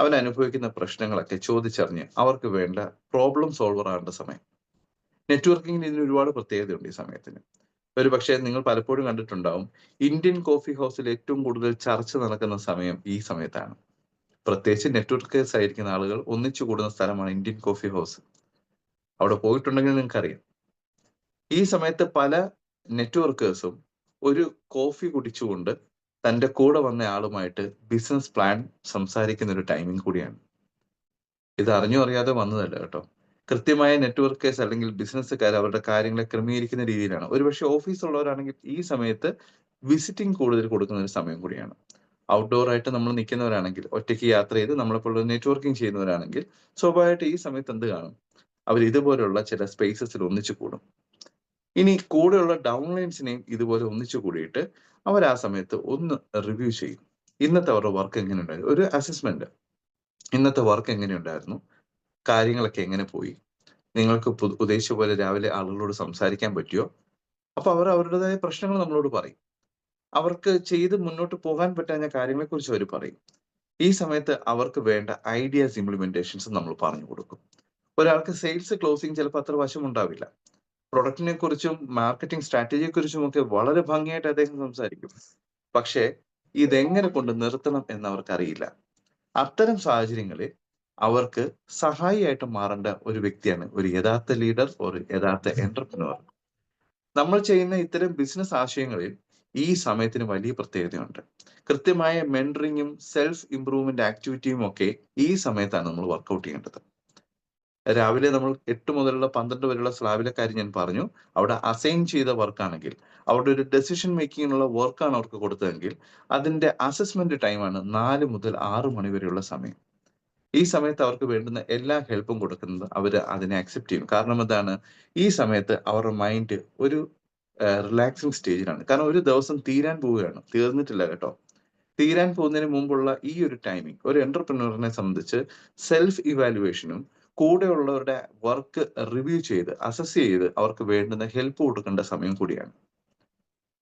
അവരനുഭവിക്കുന്ന പ്രശ്നങ്ങളൊക്കെ ചോദിച്ചറിഞ്ഞ് അവർക്ക് വേണ്ട പ്രോബ്ലം സോൾവർ ആകേണ്ട സമയം. നെറ്റ്വർക്കിങ്ങിന് ഇതിന് ഒരുപാട് പ്രത്യേകതയുണ്ട് ഈ സമയത്തിന്. ഒരുപക്ഷെ നിങ്ങൾ പലപ്പോഴും കണ്ടിട്ടുണ്ടാവും ഇന്ത്യൻ കോഫി ഹൗസിൽ ഏറ്റവും കൂടുതൽ ചർച്ച നടക്കുന്ന സമയം ഈ സമയത്താണ്. പ്രത്യേകിച്ച് നെറ്റ്വർക്കേഴ്സ് ആയിരിക്കുന്ന ആളുകൾ ഒന്നിച്ചു കൂടുന്ന സ്ഥലമാണ് ഇന്ത്യൻ കോഫി ഹൗസ്. അവിടെ പോയിട്ടുണ്ടെങ്കിൽ നിങ്ങൾക്കറിയാം. ഈ സമയത്ത് പല നെറ്റ്വർക്കേഴ്സും ഒരു കോഫി കുടിച്ചുകൊണ്ട് തന്റെ കൂടെ വന്ന ആളുമായിട്ട് ബിസിനസ് പ്ലാൻ സംസാരിക്കുന്ന ഒരു ടൈമിംഗ് കൂടിയാണ്. ഇത് അറിഞ്ഞോ അറിയാതെ വന്നതല്ല കേട്ടോ. കൃത്യമായ നെറ്റ്വർക്കേഴ്സ് അല്ലെങ്കിൽ ബിസിനസ്സുകാർ അവരുടെ കാര്യങ്ങളെ ക്രമീകരിക്കുന്ന രീതിയിലാണ്. ഒരുപക്ഷെ ഓഫീസുള്ളവരാണെങ്കിൽ ഈ സമയത്ത് വിസിറ്റിംഗ് കൂടുതൽ കൊടുക്കുന്ന ഒരു സമയം കൂടിയാണ്. ഔട്ട്ഡോർ ആയിട്ട് നമ്മൾ നിൽക്കുന്നവരാണെങ്കിൽ, ഒറ്റയ്ക്ക് യാത്ര ചെയ്ത് നമ്മളെപ്പോലുള്ള നെറ്റ്വർക്കിംഗ് ചെയ്യുന്നവരാണെങ്കിൽ സ്വാഭാവികമായിട്ട് ഈ സമയത്ത് എന്ത് കാണും? അവർ ഇതുപോലെയുള്ള ചില സ്പേസസിൽ ഒന്നിച്ചു കൂടും. ഇനി കൂടെയുള്ള ഡൗൺലൈൻസിനെയും ഇതുപോലെ ഒന്നിച്ചു കൂടിയിട്ട് അവർ ആ സമയത്ത് ഒന്ന് റിവ്യൂ ചെയ്യും. ഇന്നത്തെ അവരുടെ വർക്ക് എങ്ങനെയുണ്ടായിരുന്നു? ഒരു അസസ്മെന്റ്. ഇന്നത്തെ വർക്ക് എങ്ങനെയുണ്ടായിരുന്നു? കാര്യങ്ങളൊക്കെ എങ്ങനെ പോയി? നിങ്ങൾക്ക് ഉദ്ദേശിച്ച പോലെ രാവിലെ ആളുകളോട് സംസാരിക്കാൻ പറ്റിയോ? അപ്പൊ അവർ അവരുടേതായ പ്രശ്നങ്ങൾ നമ്മളോട് പറയും. അവർക്ക് ചെയ്ത് മുന്നോട്ട് പോകാൻ പറ്റാഞ്ഞ കാര്യങ്ങളെക്കുറിച്ച് അവർ പറയും. ഈ സമയത്ത് അവർക്ക് വേണ്ട ഐഡിയാസ് ഇംപ്ലിമെന്റേഷൻസ് നമ്മൾ പറഞ്ഞു കൊടുക്കും. ഒരാൾക്ക് സെയിൽസ് ക്ലോസിംഗ് ചിലപ്പോൾ അത്ര വശമുണ്ടാവില്ല. പ്രൊഡക്റ്റിനെ കുറിച്ചും മാർക്കറ്റിംഗ് സ്ട്രാറ്റജിയെ കുറിച്ചും ഒക്കെ വളരെ ഭംഗിയായിട്ട് അദ്ദേഹം സംസാരിക്കും. പക്ഷേ ഇതെങ്ങനെ കൊണ്ട് നിർത്തണം എന്ന് അവർക്കറിയില്ല. അത്തരം സാഹചര്യങ്ങളിൽ അവർക്ക് സഹായിയായിട്ട് മാറേണ്ട ഒരു വ്യക്തിയാണ് ഒരു യഥാർത്ഥ ലീഡർ, ഒരു യഥാർത്ഥ എന്റർപ്രനർ. നമ്മൾ ചെയ്യുന്ന ഇത്തരം ബിസിനസ് ആശയങ്ങളിൽ ഈ സമയത്തിന് വലിയ പ്രത്യേകതയുണ്ട്. കൃത്യമായ മെന്ററിങ്ങും സെൽഫ് ഇംപ്രൂവ്മെന്റ് ആക്ടിവിറ്റിയും ഒക്കെ ഈ സമയത്താണ് നമ്മൾ വർക്ക്ഔട്ട് ചെയ്യേണ്ടത്. രാവിലെ നമ്മൾ 8 മുതലുള്ള 12 വരെയുള്ള സ്ലാബിലെ കാര്യം ഞാൻ പറഞ്ഞു. അവിടെ അസൈൻ ചെയ്ത വർക്കാണെങ്കിൽ, അവിടെ ഒരു ഡെസിഷൻ മേക്കിങ്ങിനുള്ള വർക്കാണ് അവർക്ക് കൊടുത്തതെങ്കിൽ അതിന്റെ അസസ്മെന്റ് ടൈമാണ് 4 മുതൽ 6 മണി വരെയുള്ള സമയം. ഈ സമയത്ത് അവർക്ക് വേണ്ടുന്ന എല്ലാ ഹെൽപ്പും കൊടുക്കുന്നത് അവർ അതിനെ അക്സെപ്റ്റ് ചെയ്യും. കാരണം എന്താണ്? ഈ സമയത്ത് അവരുടെ മൈൻഡ് ഒരു റിലാക്സിങ് സ്റ്റേജിലാണ്. കാരണം ഒരു ദിവസം തീരാൻ പോവുകയാണ്. തീർന്നിട്ടില്ല കേട്ടോ. തീരാൻ പോകുന്നതിന് മുമ്പുള്ള ഈ ഒരു ടൈമിംഗ് ഒരു എന്റർപ്രന്യൂറിനെ സംബന്ധിച്ച് സെൽഫ് ഇവാലുവേഷനും കൂടെയുള്ളവരുടെ വർക്ക് റിവ്യൂ ചെയ്ത് അസസ് ചെയ്ത് അവർക്ക് വേണ്ടുന്ന ഹെൽപ്പ് കൊടുക്കേണ്ട സമയം കൂടിയാണ്.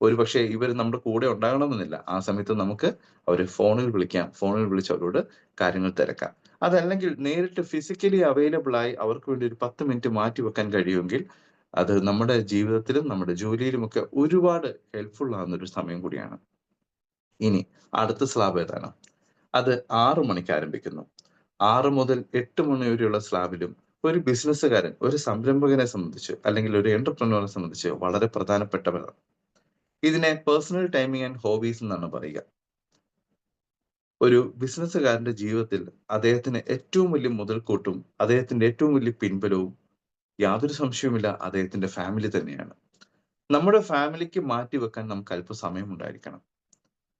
ഒരുപക്ഷെ ഇവർ നമ്മുടെ കൂടെ ഉണ്ടാകണമെന്നില്ല. ആ സമയത്ത് നമുക്ക് അവരെ ഫോണിൽ വിളിക്കാം. ഫോണിൽ വിളിച്ച് അവരോട് കാര്യങ്ങൾ തിരക്കാം. അതല്ലെങ്കിൽ നേരിട്ട് ഫിസിക്കലി അവൈലബിൾ ആയി അവർക്ക് വേണ്ടി ഒരു 10 മിനിറ്റ് മാറ്റി വെക്കാൻ കഴിയുമെങ്കിൽ അത് നമ്മുടെ ജീവിതത്തിലും നമ്മുടെ ജോലിയിലുമൊക്കെ ഒരുപാട് ഹെൽപ്ഫുൾ ആവുന്ന ഒരു സമയം കൂടിയാണ്. ഇനി അടുത്ത സ്ലാബ് ഏതാണ്? അത് 6 മണിക്ക് ആരംഭിക്കുന്നു. 6 മുതൽ 8 മണി വരെയുള്ള സ്ലാബിലും ഒരു ബിസിനസ്സുകാരൻ, ഒരു സംരംഭകനെ സംബന്ധിച്ച് അല്ലെങ്കിൽ ഒരു എന്റർപ്രന്യൂറിനെ സംബന്ധിച്ച് വളരെ പ്രധാനപ്പെട്ടവരാണ്. ഇതിനെ പേഴ്സണൽ ടൈമിംഗ് ആൻഡ് ഹോബീസ് എന്നാണ് പറയുക. ഒരു ബിസിനസ്സുകാരന്റെ ജീവിതത്തിൽ അദ്ദേഹത്തിന് ഏറ്റവും വലിയ മുതൽക്കൂട്ടും അദ്ദേഹത്തിന്റെ ഏറ്റവും വലിയ പിൻബലവും യാതൊരു സംശയവുമില്ല അദ്ദേഹത്തിന്റെ ഫാമിലി തന്നെയാണ്. നമ്മുടെ ഫാമിലിക്ക് മാറ്റിവെക്കാൻ നമുക്ക് അല്പം സമയമുണ്ടായിരിക്കണം.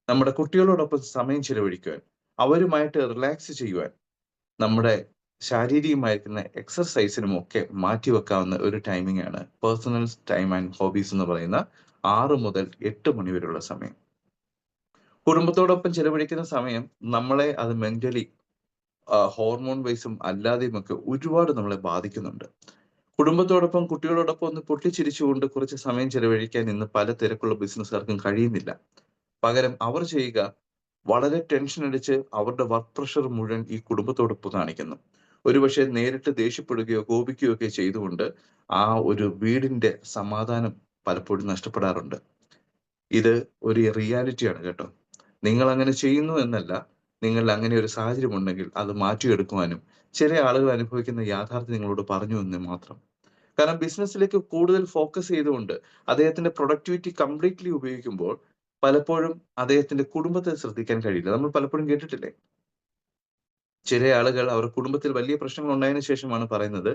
നമ്മുടെ കുട്ടികളോടൊപ്പം സമയം ചിലവഴിക്കുവാൻ, അവരുമായിട്ട് റിലാക്സ് ചെയ്യുവാൻ, നമ്മുടെ ശാരീരികമായിരിക്കുന്ന എക്സർസൈസിനും ഒക്കെ മാറ്റിവെക്കാവുന്ന ഒരു ടൈമിംഗ് ആണ് പേഴ്സണൽ ടൈം ആൻഡ് ഹോബീസ് എന്ന് പറയുന്ന 6 മുതൽ 8 മണി വരെയുള്ള സമയം. കുടുംബത്തോടൊപ്പം ചിലവഴിക്കുന്ന സമയം നമ്മളെ അത് മെന്റലി ഹോർമോൺ വൈസും അല്ലാതെയുമൊക്കെ ഒരുപാട് നമ്മളെ ബാധിക്കുന്നുണ്ട്. കുടുംബത്തോടൊപ്പം കുട്ടികളോടൊപ്പം ഒന്ന് പൊട്ടിച്ചിരിച്ചുകൊണ്ട് കുറച്ച് സമയം ചിലവഴിക്കാൻ ഇന്ന് പല തിരക്കുള്ള ബിസിനസ്സുകാർക്കും കഴിയുന്നില്ല. പകരം അവർ ചെയ്യുക വളരെ ടെൻഷൻ അടിച്ച് അവരുടെ വർക്ക് പ്രഷർ മുഴുവൻ ഈ കുടുംബത്തോടൊപ്പം കാണിക്കുന്നു. ഒരുപക്ഷെ നേരിട്ട് ദേഷ്യപ്പെടുകയോ കോപിക്കുകയോ ഒക്കെ ചെയ്തുകൊണ്ട് ആ ഒരു വീടിന്റെ സമാധാനം പലപ്പോഴും നഷ്ടപ്പെടാറുണ്ട്. ഇത് ഒരു റിയാലിറ്റിയാണ് കേട്ടോ. നിങ്ങൾ അങ്ങനെ ചെയ്യുന്നു എന്നല്ല, നിങ്ങളിൽ അങ്ങനെ ഒരു സാഹചര്യം ഉണ്ടെങ്കിൽ അത് മാറ്റിയെടുക്കുവാനും ചില ആളുകൾ അനുഭവിക്കുന്ന യാഥാർത്ഥ്യം നിങ്ങളോട് പറഞ്ഞു എന്ന് മാത്രം. കാരണം ബിസിനസ്സിലേക്ക് കൂടുതൽ ഫോക്കസ് ചെയ്തുകൊണ്ട് അദ്ദേഹത്തിന്റെ പ്രൊഡക്ടിവിറ്റി കംപ്ലീറ്റ്ലി ഉപയോഗിക്കുമ്പോൾ പലപ്പോഴും അദ്ദേഹത്തിന്റെ കുടുംബത്തെ ശ്രദ്ധിക്കാൻ കഴിയില്ല. നമ്മൾ പലപ്പോഴും കേട്ടിട്ടില്ലേ? ചില ആളുകൾ അവരുടെ കുടുംബത്തിൽ വലിയ പ്രശ്നങ്ങൾ ഉണ്ടായതിനു ശേഷമാണ് പറയുന്നത്,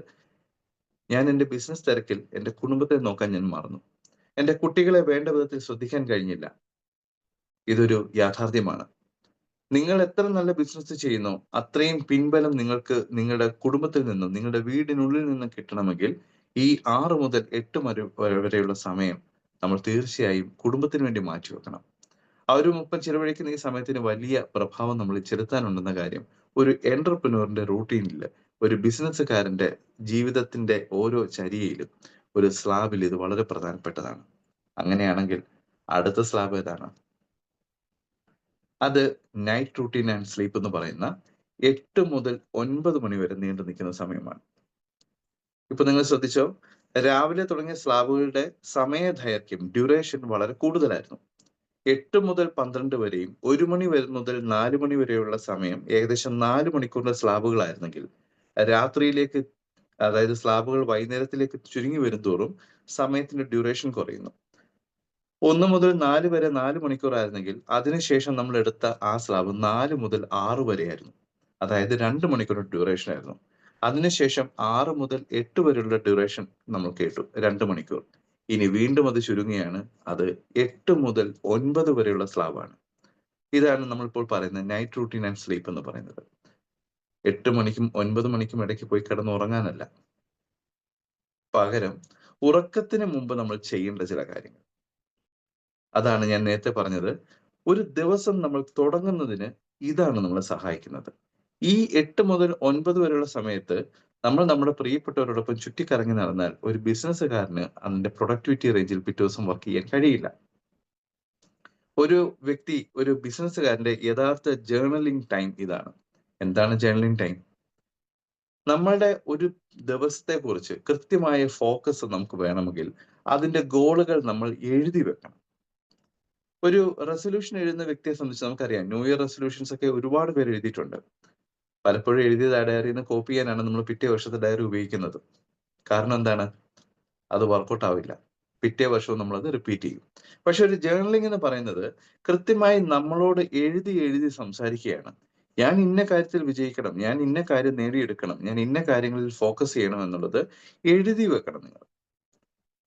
ഞാൻ എന്റെ ബിസിനസ് തിരക്കിൽ എന്റെ കുടുംബത്തെ നോക്കാൻ ഞാൻ മറന്നു. എന്റെ കുട്ടികളെ വേണ്ട വിധത്തിൽ ശ്രദ്ധിക്കാൻ കഴിഞ്ഞില്ല. ഇതൊരു യാഥാർത്ഥ്യമാണ്. നിങ്ങൾ എത്ര നല്ല ബിസിനസ് ചെയ്യുന്നോ അത്രയും പിൻബലം നിങ്ങൾക്ക് നിങ്ങളുടെ കുടുംബത്തിൽ നിന്നും നിങ്ങളുടെ വീടിനുള്ളിൽ നിന്നും കിട്ടണമെങ്കിൽ ഈ 6 മുതൽ 8 വരെയുള്ള സമയം നമ്മൾ തീർച്ചയായും കുടുംബത്തിന് വേണ്ടി മാറ്റിവെക്കണം. അവരുമൊപ്പം ചിലവഴിക്കുന്ന ഈ സമയത്തിന് വലിയ പ്രഭാവം നമ്മളിൽ ചെലുത്താനുണ്ടെന്ന കാര്യം ഒരു എന്റർപ്രന്യൂറിന്റെ റൂട്ടീനിൽ, ഒരു ബിസിനസ്സുകാരന്റെ ജീവിതത്തിന്റെ ഓരോ ചര്യയിലും, ഒരു സ്ലാബിൽ ഇത് വളരെ പ്രധാനപ്പെട്ടതാണ്. അങ്ങനെയാണെങ്കിൽ അടുത്ത സ്ലാബ് ഏതാണ്? അത് നൈറ്റ് റൂട്ടീൻ ആൻഡ് സ്ലീപ്പ് എന്ന് പറയുന്ന 8 മുതൽ 9 മണി വരെ നീണ്ടു നിൽക്കുന്ന സമയമാണ്. ഇപ്പൊ നിങ്ങൾ ശ്രദ്ധിച്ചോ, രാവിലെ തുടങ്ങിയ സ്ലാബുകളുടെ സമയദൈർഘ്യം, ഡ്യൂറേഷൻ വളരെ കൂടുതലായിരുന്നു. 8 മുതൽ 12 വരെയും 1 മണി മുതൽ 4 മണി വരെയുള്ള സമയം ഏകദേശം 4 മണിക്കൂറിന്റെ സ്ലാബുകളായിരുന്നെങ്കിൽ രാത്രിയിലേക്ക്, അതായത് സ്ലാബുകൾ വൈകുന്നേരത്തിലേക്ക് ചുരുങ്ങി വരുന്തോറും സമയത്തിന്റെ ഡ്യൂറേഷൻ കുറയുന്നു. 1 മുതൽ 4 വരെ 4 മണിക്കൂറായിരുന്നെങ്കിൽ അതിനുശേഷം നമ്മൾ എടുത്ത ആ സ്ലാബ് 4 മുതൽ 6 വരെയായിരുന്നു. അതായത് 2 മണിക്കൂർ ഡ്യൂറേഷൻ ആയിരുന്നു. അതിനുശേഷം 6 മുതൽ 8 വരെയുള്ള ഡ്യൂറേഷൻ നമ്മൾ കേട്ടു, 2 മണിക്കൂർ. ഇനി വീണ്ടും അത് ചുരുങ്ങുകയാണ്. അത് 8 മുതൽ 9 വരെയുള്ള സ്ലാബാണ്. ഇതാണ് നമ്മളിപ്പോൾ പറയുന്ന നൈറ്റ് റൂട്ടീൻ ആൻഡ് സ്ലീപ്പ് എന്ന് പറയുന്നത്. 8 മണിക്കും 9 മണിക്കും ഇടയ്ക്ക് പോയി കിടന്നുറങ്ങാനല്ല. പകരം ഉറക്കത്തിന് മുമ്പ് നമ്മൾ ചെയ്യേണ്ട ചില കാര്യങ്ങൾ. അതാണ് ഞാൻ നേരത്തെ പറഞ്ഞത്. ഒരു ദിവസം നമ്മൾ തുടങ്ങുന്നതിന് ഇതാണ് നമ്മളെ സഹായിക്കുന്നത്. ഈ 8 മുതൽ 9 വരെയുള്ള സമയത്ത് നമ്മൾ നമ്മുടെ പ്രിയപ്പെട്ടവരോടൊപ്പം ചുറ്റിക്കറങ്ങി നടന്നാൽ ഒരു ബിസിനസ്സുകാരന് അതിന്റെ പ്രൊഡക്ടിവിറ്റി റേഞ്ചിൽ പിറ്റേ ദിവസം വർക്ക് ചെയ്യാൻ കഴിയില്ല. ഒരു ബിസിനസ്സുകാരന്റെ യഥാർത്ഥ ജേർണലിംഗ് ടൈം ഇതാണ്. എന്താണ് ജേർണലിംഗ് ടൈം? നമ്മളുടെ ഒരു ദിവസത്തെ കുറിച്ച് കൃത്യമായ ഫോക്കസ് നമുക്ക് വേണമെങ്കിൽ അതിന്റെ ഗോളുകൾ നമ്മൾ എഴുതി വെക്കണം. ഒരു റെസൊല്യൂഷൻ എഴുതുന്ന വ്യക്തിയെ സംബന്ധിച്ച് നമുക്കറിയാം, ന്യൂ ഇയർ റെസൊല്യൂഷൻസ് ഒക്കെ ഒരുപാട് പേര് എഴുതിയിട്ടുണ്ട്. പലപ്പോഴും എഴുതിയത് ആ ഡയറിയിൽ നിന്ന് കോപ്പി ചെയ്യാനാണ് നമ്മൾ പിറ്റേ വർഷത്തെ ഡയറി ഉപയോഗിക്കുന്നത്. കാരണം എന്താണ്? അത് വർക്കൗട്ട് ആവില്ല. പിറ്റേ വർഷവും നമ്മളത് റിപ്പീറ്റ് ചെയ്യും. പക്ഷെ ഒരു ജേർണലിംഗ് എന്ന് പറയുന്നത് കൃത്യമായി നമ്മളോട് എഴുതി എഴുതി സംസാരിക്കുകയാണ്. ഞാൻ ഇന്ന കാര്യത്തിൽ വിജയിക്കണം, ഞാൻ ഇന്ന കാര്യം നേടിയെടുക്കണം, ഞാൻ ഇന്ന കാര്യങ്ങളിൽ ഫോക്കസ് ചെയ്യണം എന്നുള്ളത് എഴുതി വെക്കണം നിങ്ങൾ.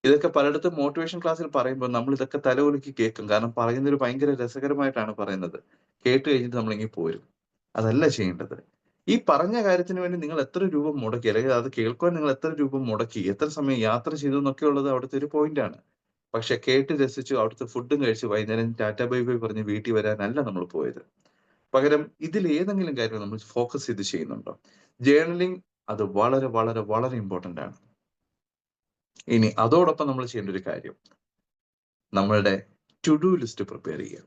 ഇതൊക്കെ പലയിടത്തും മോട്ടിവേഷൻ ക്ലാസ്സിൽ പറയുമ്പോൾ നമ്മൾ ഇതൊക്കെ തലകുലുക്കി കേൾക്കും. കാരണം പറയുന്നത് ഭയങ്കര രസകരമായിട്ടാണ് പറയുന്നത്. കേട്ട് കഴിഞ്ഞിട്ട് നമ്മളിങ്ങ് പോരും. അതല്ല ചെയ്യേണ്ടത്. ഈ പറഞ്ഞ കാര്യത്തിന് വേണ്ടി നിങ്ങൾ എത്ര രൂപ മുടക്കി, അല്ലെങ്കിൽ അത് കേൾക്കുവാൻ നിങ്ങൾ എത്ര രൂപ മുടക്കി, എത്ര സമയം യാത്ര ചെയ്തു എന്നൊക്കെ ഉള്ളത് അവിടുത്തെ ഒരു പോയിന്റാണ്. പക്ഷെ കേട്ട് രസിച്ചു അവിടുത്തെ ഫുഡും കഴിച്ച് വൈകുന്നേരം ടാറ്റ ബൈ ബൈ പറഞ്ഞ് വീട്ടിൽ വരാനല്ല നമ്മൾ പോയത്. പകരം ഇതിൽ ഏതെങ്കിലും കാര്യം നമ്മൾ ഫോക്കസ് ചെയ്ത് ചെയ്യുന്നുണ്ടോ? ജേർണലിംഗ് അത് വളരെ വളരെ വളരെ ഇമ്പോർട്ടന്റ് ആണ്. ഇനി അതോടൊപ്പം നമ്മൾ ചെയ്യേണ്ട ഒരു കാര്യം, നമ്മളുടെ ടു ഡു ലിസ്റ്റ് പ്രിപ്പയർ ചെയ്യുക.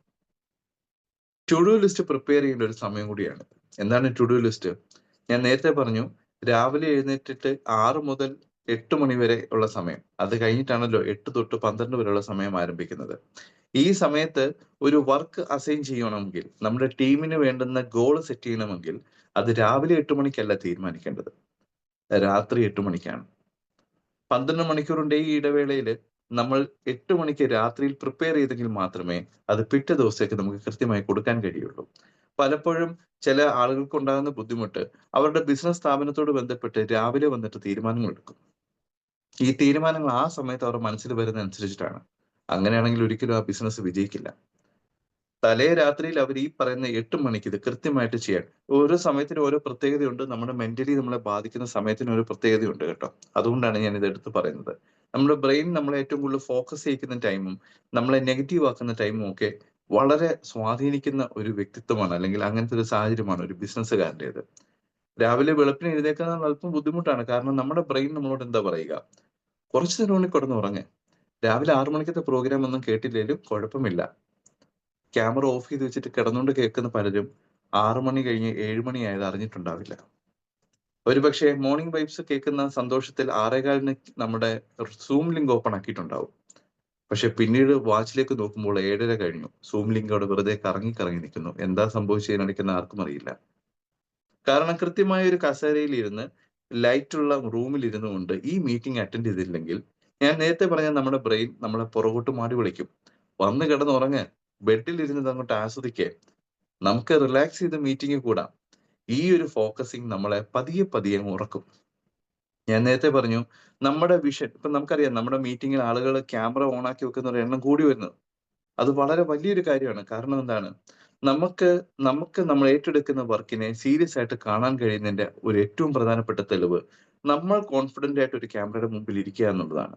ടു ഡു ലിസ്റ്റ് പ്രിപ്പയർ ചെയ്യേണ്ട ഒരു സമയം കൂടിയാണ്. എന്താണ് ടു ഡു ലിസ്റ്റ്? ഞാൻ നേരത്തെ പറഞ്ഞു, രാവിലെ എഴുന്നേറ്റിട്ട് 6 മുതൽ 8 മണി വരെ ഉള്ള സമയം, അത് കഴിഞ്ഞിട്ടാണല്ലോ 8 തൊട്ട് 12 വരെയുള്ള സമയം ആരംഭിക്കുന്നത്. ഈ സമയത്ത് ഒരു വർക്ക് അസൈൻ ചെയ്യണമെങ്കിൽ, നമ്മുടെ ടീമിന് വേണ്ടുന്ന ഗോൾ സെറ്റ് ചെയ്യണമെങ്കിൽ, അത് രാവിലെ 8 മണിക്കല്ല തീരുമാനിക്കേണ്ടത്. രാത്രി 8 മണിക്കാണ്. 12 മണിക്കൂറിന്റെ ഈ ഇടവേളയില് നമ്മൾ 8 മണിക്ക് രാത്രിയിൽ പ്രിപ്പയർ ചെയ്തെങ്കിൽ മാത്രമേ അത് പിറ്റേ ദിവസത്തേക്ക് നമുക്ക് കൃത്യമായി കൊടുക്കാൻ കഴിയുള്ളൂ. പലപ്പോഴും ചില ആളുകൾക്കുണ്ടാകുന്ന ബുദ്ധിമുട്ട്, അവരുടെ ബിസിനസ് സ്ഥാപനത്തോട് ബന്ധപ്പെട്ട് രാവിലെ വന്നിട്ട് തീരുമാനങ്ങൾ എടുക്കും. ഈ തീരുമാനങ്ങൾ ആ സമയത്ത് അവരുടെ മനസ്സിൽ വരുന്നതനുസരിച്ചിട്ടാണ്. അങ്ങനെയാണെങ്കിൽ ഒരിക്കലും ആ ബിസിനസ് വിജയിക്കില്ല. തലേ രാത്രിയിൽ അവർ ഈ പറയുന്ന 8 മണിക്ക് ഇത് കൃത്യമായിട്ട് ചെയ്യാൻ. ഓരോ സമയത്തിനും ഓരോ പ്രത്യേകതയുണ്ട്. നമ്മുടെ മെന്റലി നമ്മളെ ബാധിക്കുന്ന സമയത്തിന് ഒരു പ്രത്യേകതയുണ്ട് കേട്ടോ. അതുകൊണ്ടാണ് ഞാൻ ഇത് എടുത്ത് പറയുന്നത്. നമ്മുടെ ബ്രെയിൻ നമ്മളെ ഏറ്റവും കൂടുതൽ ഫോക്കസ് ചെയ്യിക്കുന്ന ടൈമും, നമ്മളെ നെഗറ്റീവ് ആക്കുന്ന ടൈമും ഒക്കെ വളരെ സ്വാധീനിക്കുന്ന ഒരു വ്യക്തിത്വമാണ്, അല്ലെങ്കിൽ അങ്ങനത്തെ ഒരു സാഹചര്യമാണ് ഒരു ബിസിനസ്സുകാരന്റേത്. രാവിലെ വെളുപ്പിന് എഴുന്നേൽക്കുന്നത് അല്പം ബുദ്ധിമുട്ടാണ്. കാരണം നമ്മുടെ ബ്രെയിൻ നമ്മളോട് എന്താ പറയുക? "കുറച്ച് നേരം കൂടി കിടന്നുറങ്ങ്. രാവിലെ 6 മണിക്കത്തെ പ്രോഗ്രാം ഒന്നും കേട്ടില്ലേലും കുഴപ്പമില്ല." ക്യാമറ ഓഫ് ചെയ്ത് വെച്ചിട്ട് കിടന്നുകൊണ്ട് കേൾക്കുന്ന പലരും 6 മണി കഴിഞ്ഞ് 7 മണിയായത് അറിഞ്ഞിട്ടുണ്ടാവില്ല. ഒരുപക്ഷേ മോർണിംഗ് വൈബ്സ് കേൾക്കുന്ന സന്തോഷത്തിൽ 6:15-ന് നമ്മുടെ സൂം ലിങ്ക് ഓപ്പൺ ആക്കിയിട്ടുണ്ടാവും. പക്ഷെ പിന്നീട് വാച്ചിലേക്ക് നോക്കുമ്പോൾ 7:30 കഴിഞ്ഞു. സൂം ലിങ്ക് അവിടെ വെറുതെ കറങ്ങി കറങ്ങി നിൽക്കുന്നു. എന്താ സംഭവിച്ചതിനിടയ്ക്കെന്ന് ആർക്കും അറിയില്ല. കാരണം കൃത്യമായ ഒരു കസേരയിൽ ഇരുന്ന് ലൈറ്റുള്ള റൂമിൽ ഇരുന്നുകൊണ്ട് ഈ മീറ്റിംഗ് അറ്റൻഡ് ചെയ്തില്ലെങ്കിൽ, ഞാൻ നേരത്തെ പറഞ്ഞ നമ്മുടെ ബ്രെയിൻ നമ്മളെ പുറകോട്ട് മാടി വിളിക്കും. "വന്ന് കിടന്നുറങ്ങ്. ബെഡിൽ ഇരുന്ന് അങ്ങോട്ട് ആസ്വദിക്ക്. നമുക്ക് റിലാക്സ് ചെയ്ത് മീറ്റിംഗിൽ കൂടാം." ഈ ഒരു ഫോക്കസിങ് നമ്മളെ പതിയെ പതിയെ അങ്ങ് ഉറക്കും. ഞാൻ നേരത്തെ പറഞ്ഞു, നമ്മുടെ വിഷൻ ഇപ്പൊ നമുക്കറിയാം, നമ്മുടെ മീറ്റിംഗിൽ ആളുകൾ ക്യാമറ ഓൺ ആക്കി വെക്കുന്നവരുടെ എണ്ണം കൂടി വരുന്നത്. അത് വളരെ വലിയൊരു കാര്യമാണ്. കാരണം എന്താണ്? നമുക്ക് നമ്മൾ ഏറ്റെടുക്കുന്ന വർക്കിനെ സീരിയസ് ആയിട്ട് കാണാൻ കഴിയുന്നതിന്റെ ഒരു ഏറ്റവും പ്രധാനപ്പെട്ട തെളിവ്, നമ്മൾ കോൺഫിഡന്റ് ആയിട്ട് ഒരു ക്യാമറയുടെ മുമ്പിൽ ഇരിക്കുക എന്നുള്ളതാണ്.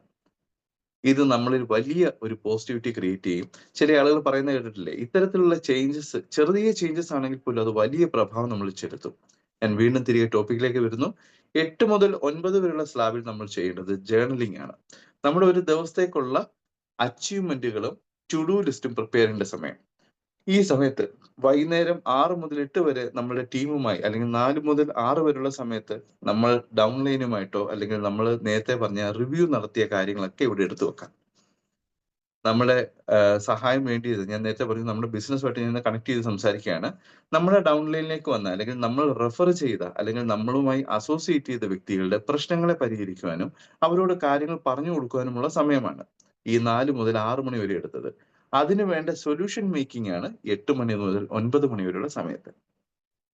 ഇത് നമ്മളിൽ വലിയ ഒരു പോസിറ്റിവിറ്റി ക്രിയേറ്റ് ചെയ്യും. ചില ആളുകൾ പറയുന്നത് കേട്ടിട്ടില്ലേ? ഇത്തരത്തിലുള്ള ചേഞ്ചസ്, ചെറിയ ചേഞ്ചസ് ആണെങ്കിൽ പോലും അത് വലിയ പ്രഭാവം നമ്മളിൽ ചെലുത്തും. ഞാൻ വീണ്ടും തിരികെ ടോപ്പിക്കിലേക്ക് വരുന്നു. 8 മുതൽ 9 വരെയുള്ള സ്ലാബിൽ നമ്മൾ ചെയ്യേണ്ടത് ജേർണലിംഗ് ആണ്. നമ്മുടെ ഒരു ദിവസത്തേക്കുള്ള അച്ചീവ്മെന്റുകളും ടു ഡു ലിസ്റ്റും പ്രിപ്പയർ ചെയ്യേണ്ട സമയം. ഈ സമയത്ത് വൈകുന്നേരം 6 മുതൽ 8 വരെ നമ്മുടെ ടീമുമായി, അല്ലെങ്കിൽ 4 മുതൽ 6 വരെയുള്ള സമയത്ത് നമ്മൾ ഡൗൺലൈനുമായിട്ടോ, അല്ലെങ്കിൽ നമ്മൾ നേരത്തെ പറഞ്ഞ റിവ്യൂ നടത്തിയ കാര്യങ്ങളൊക്കെ ഇവിടെ എടുത്തു വെക്കാം. നമ്മളെ സഹായം വേണ്ടിയത്, ഞാൻ നേരത്തെ പറഞ്ഞു നമ്മുടെ ബിസിനസ്സുമായിട്ട് ഞാൻ കണക്ട് ചെയ്ത് സംസാരിക്കുകയാണ്. നമ്മുടെ ഡൗൺലൈനിലേക്ക് വന്ന, അല്ലെങ്കിൽ നമ്മൾ റെഫർ ചെയ്ത, അല്ലെങ്കിൽ നമ്മളുമായി അസോസിയേറ്റ് ചെയ്ത വ്യക്തികളുടെ പ്രശ്നങ്ങളെ പരിഹരിക്കുവാനും അവരോട് കാര്യങ്ങൾ പറഞ്ഞു കൊടുക്കുവാനുമുള്ള സമയമാണ് ഈ 4 മുതൽ 6 മണി വരെ എടുത്തത്. അതിന് വേണ്ട സൊല്യൂഷൻ മേക്കിംഗ് ആണ് 8 മണി മുതൽ 9 മണി വരെയുള്ള സമയത്ത്.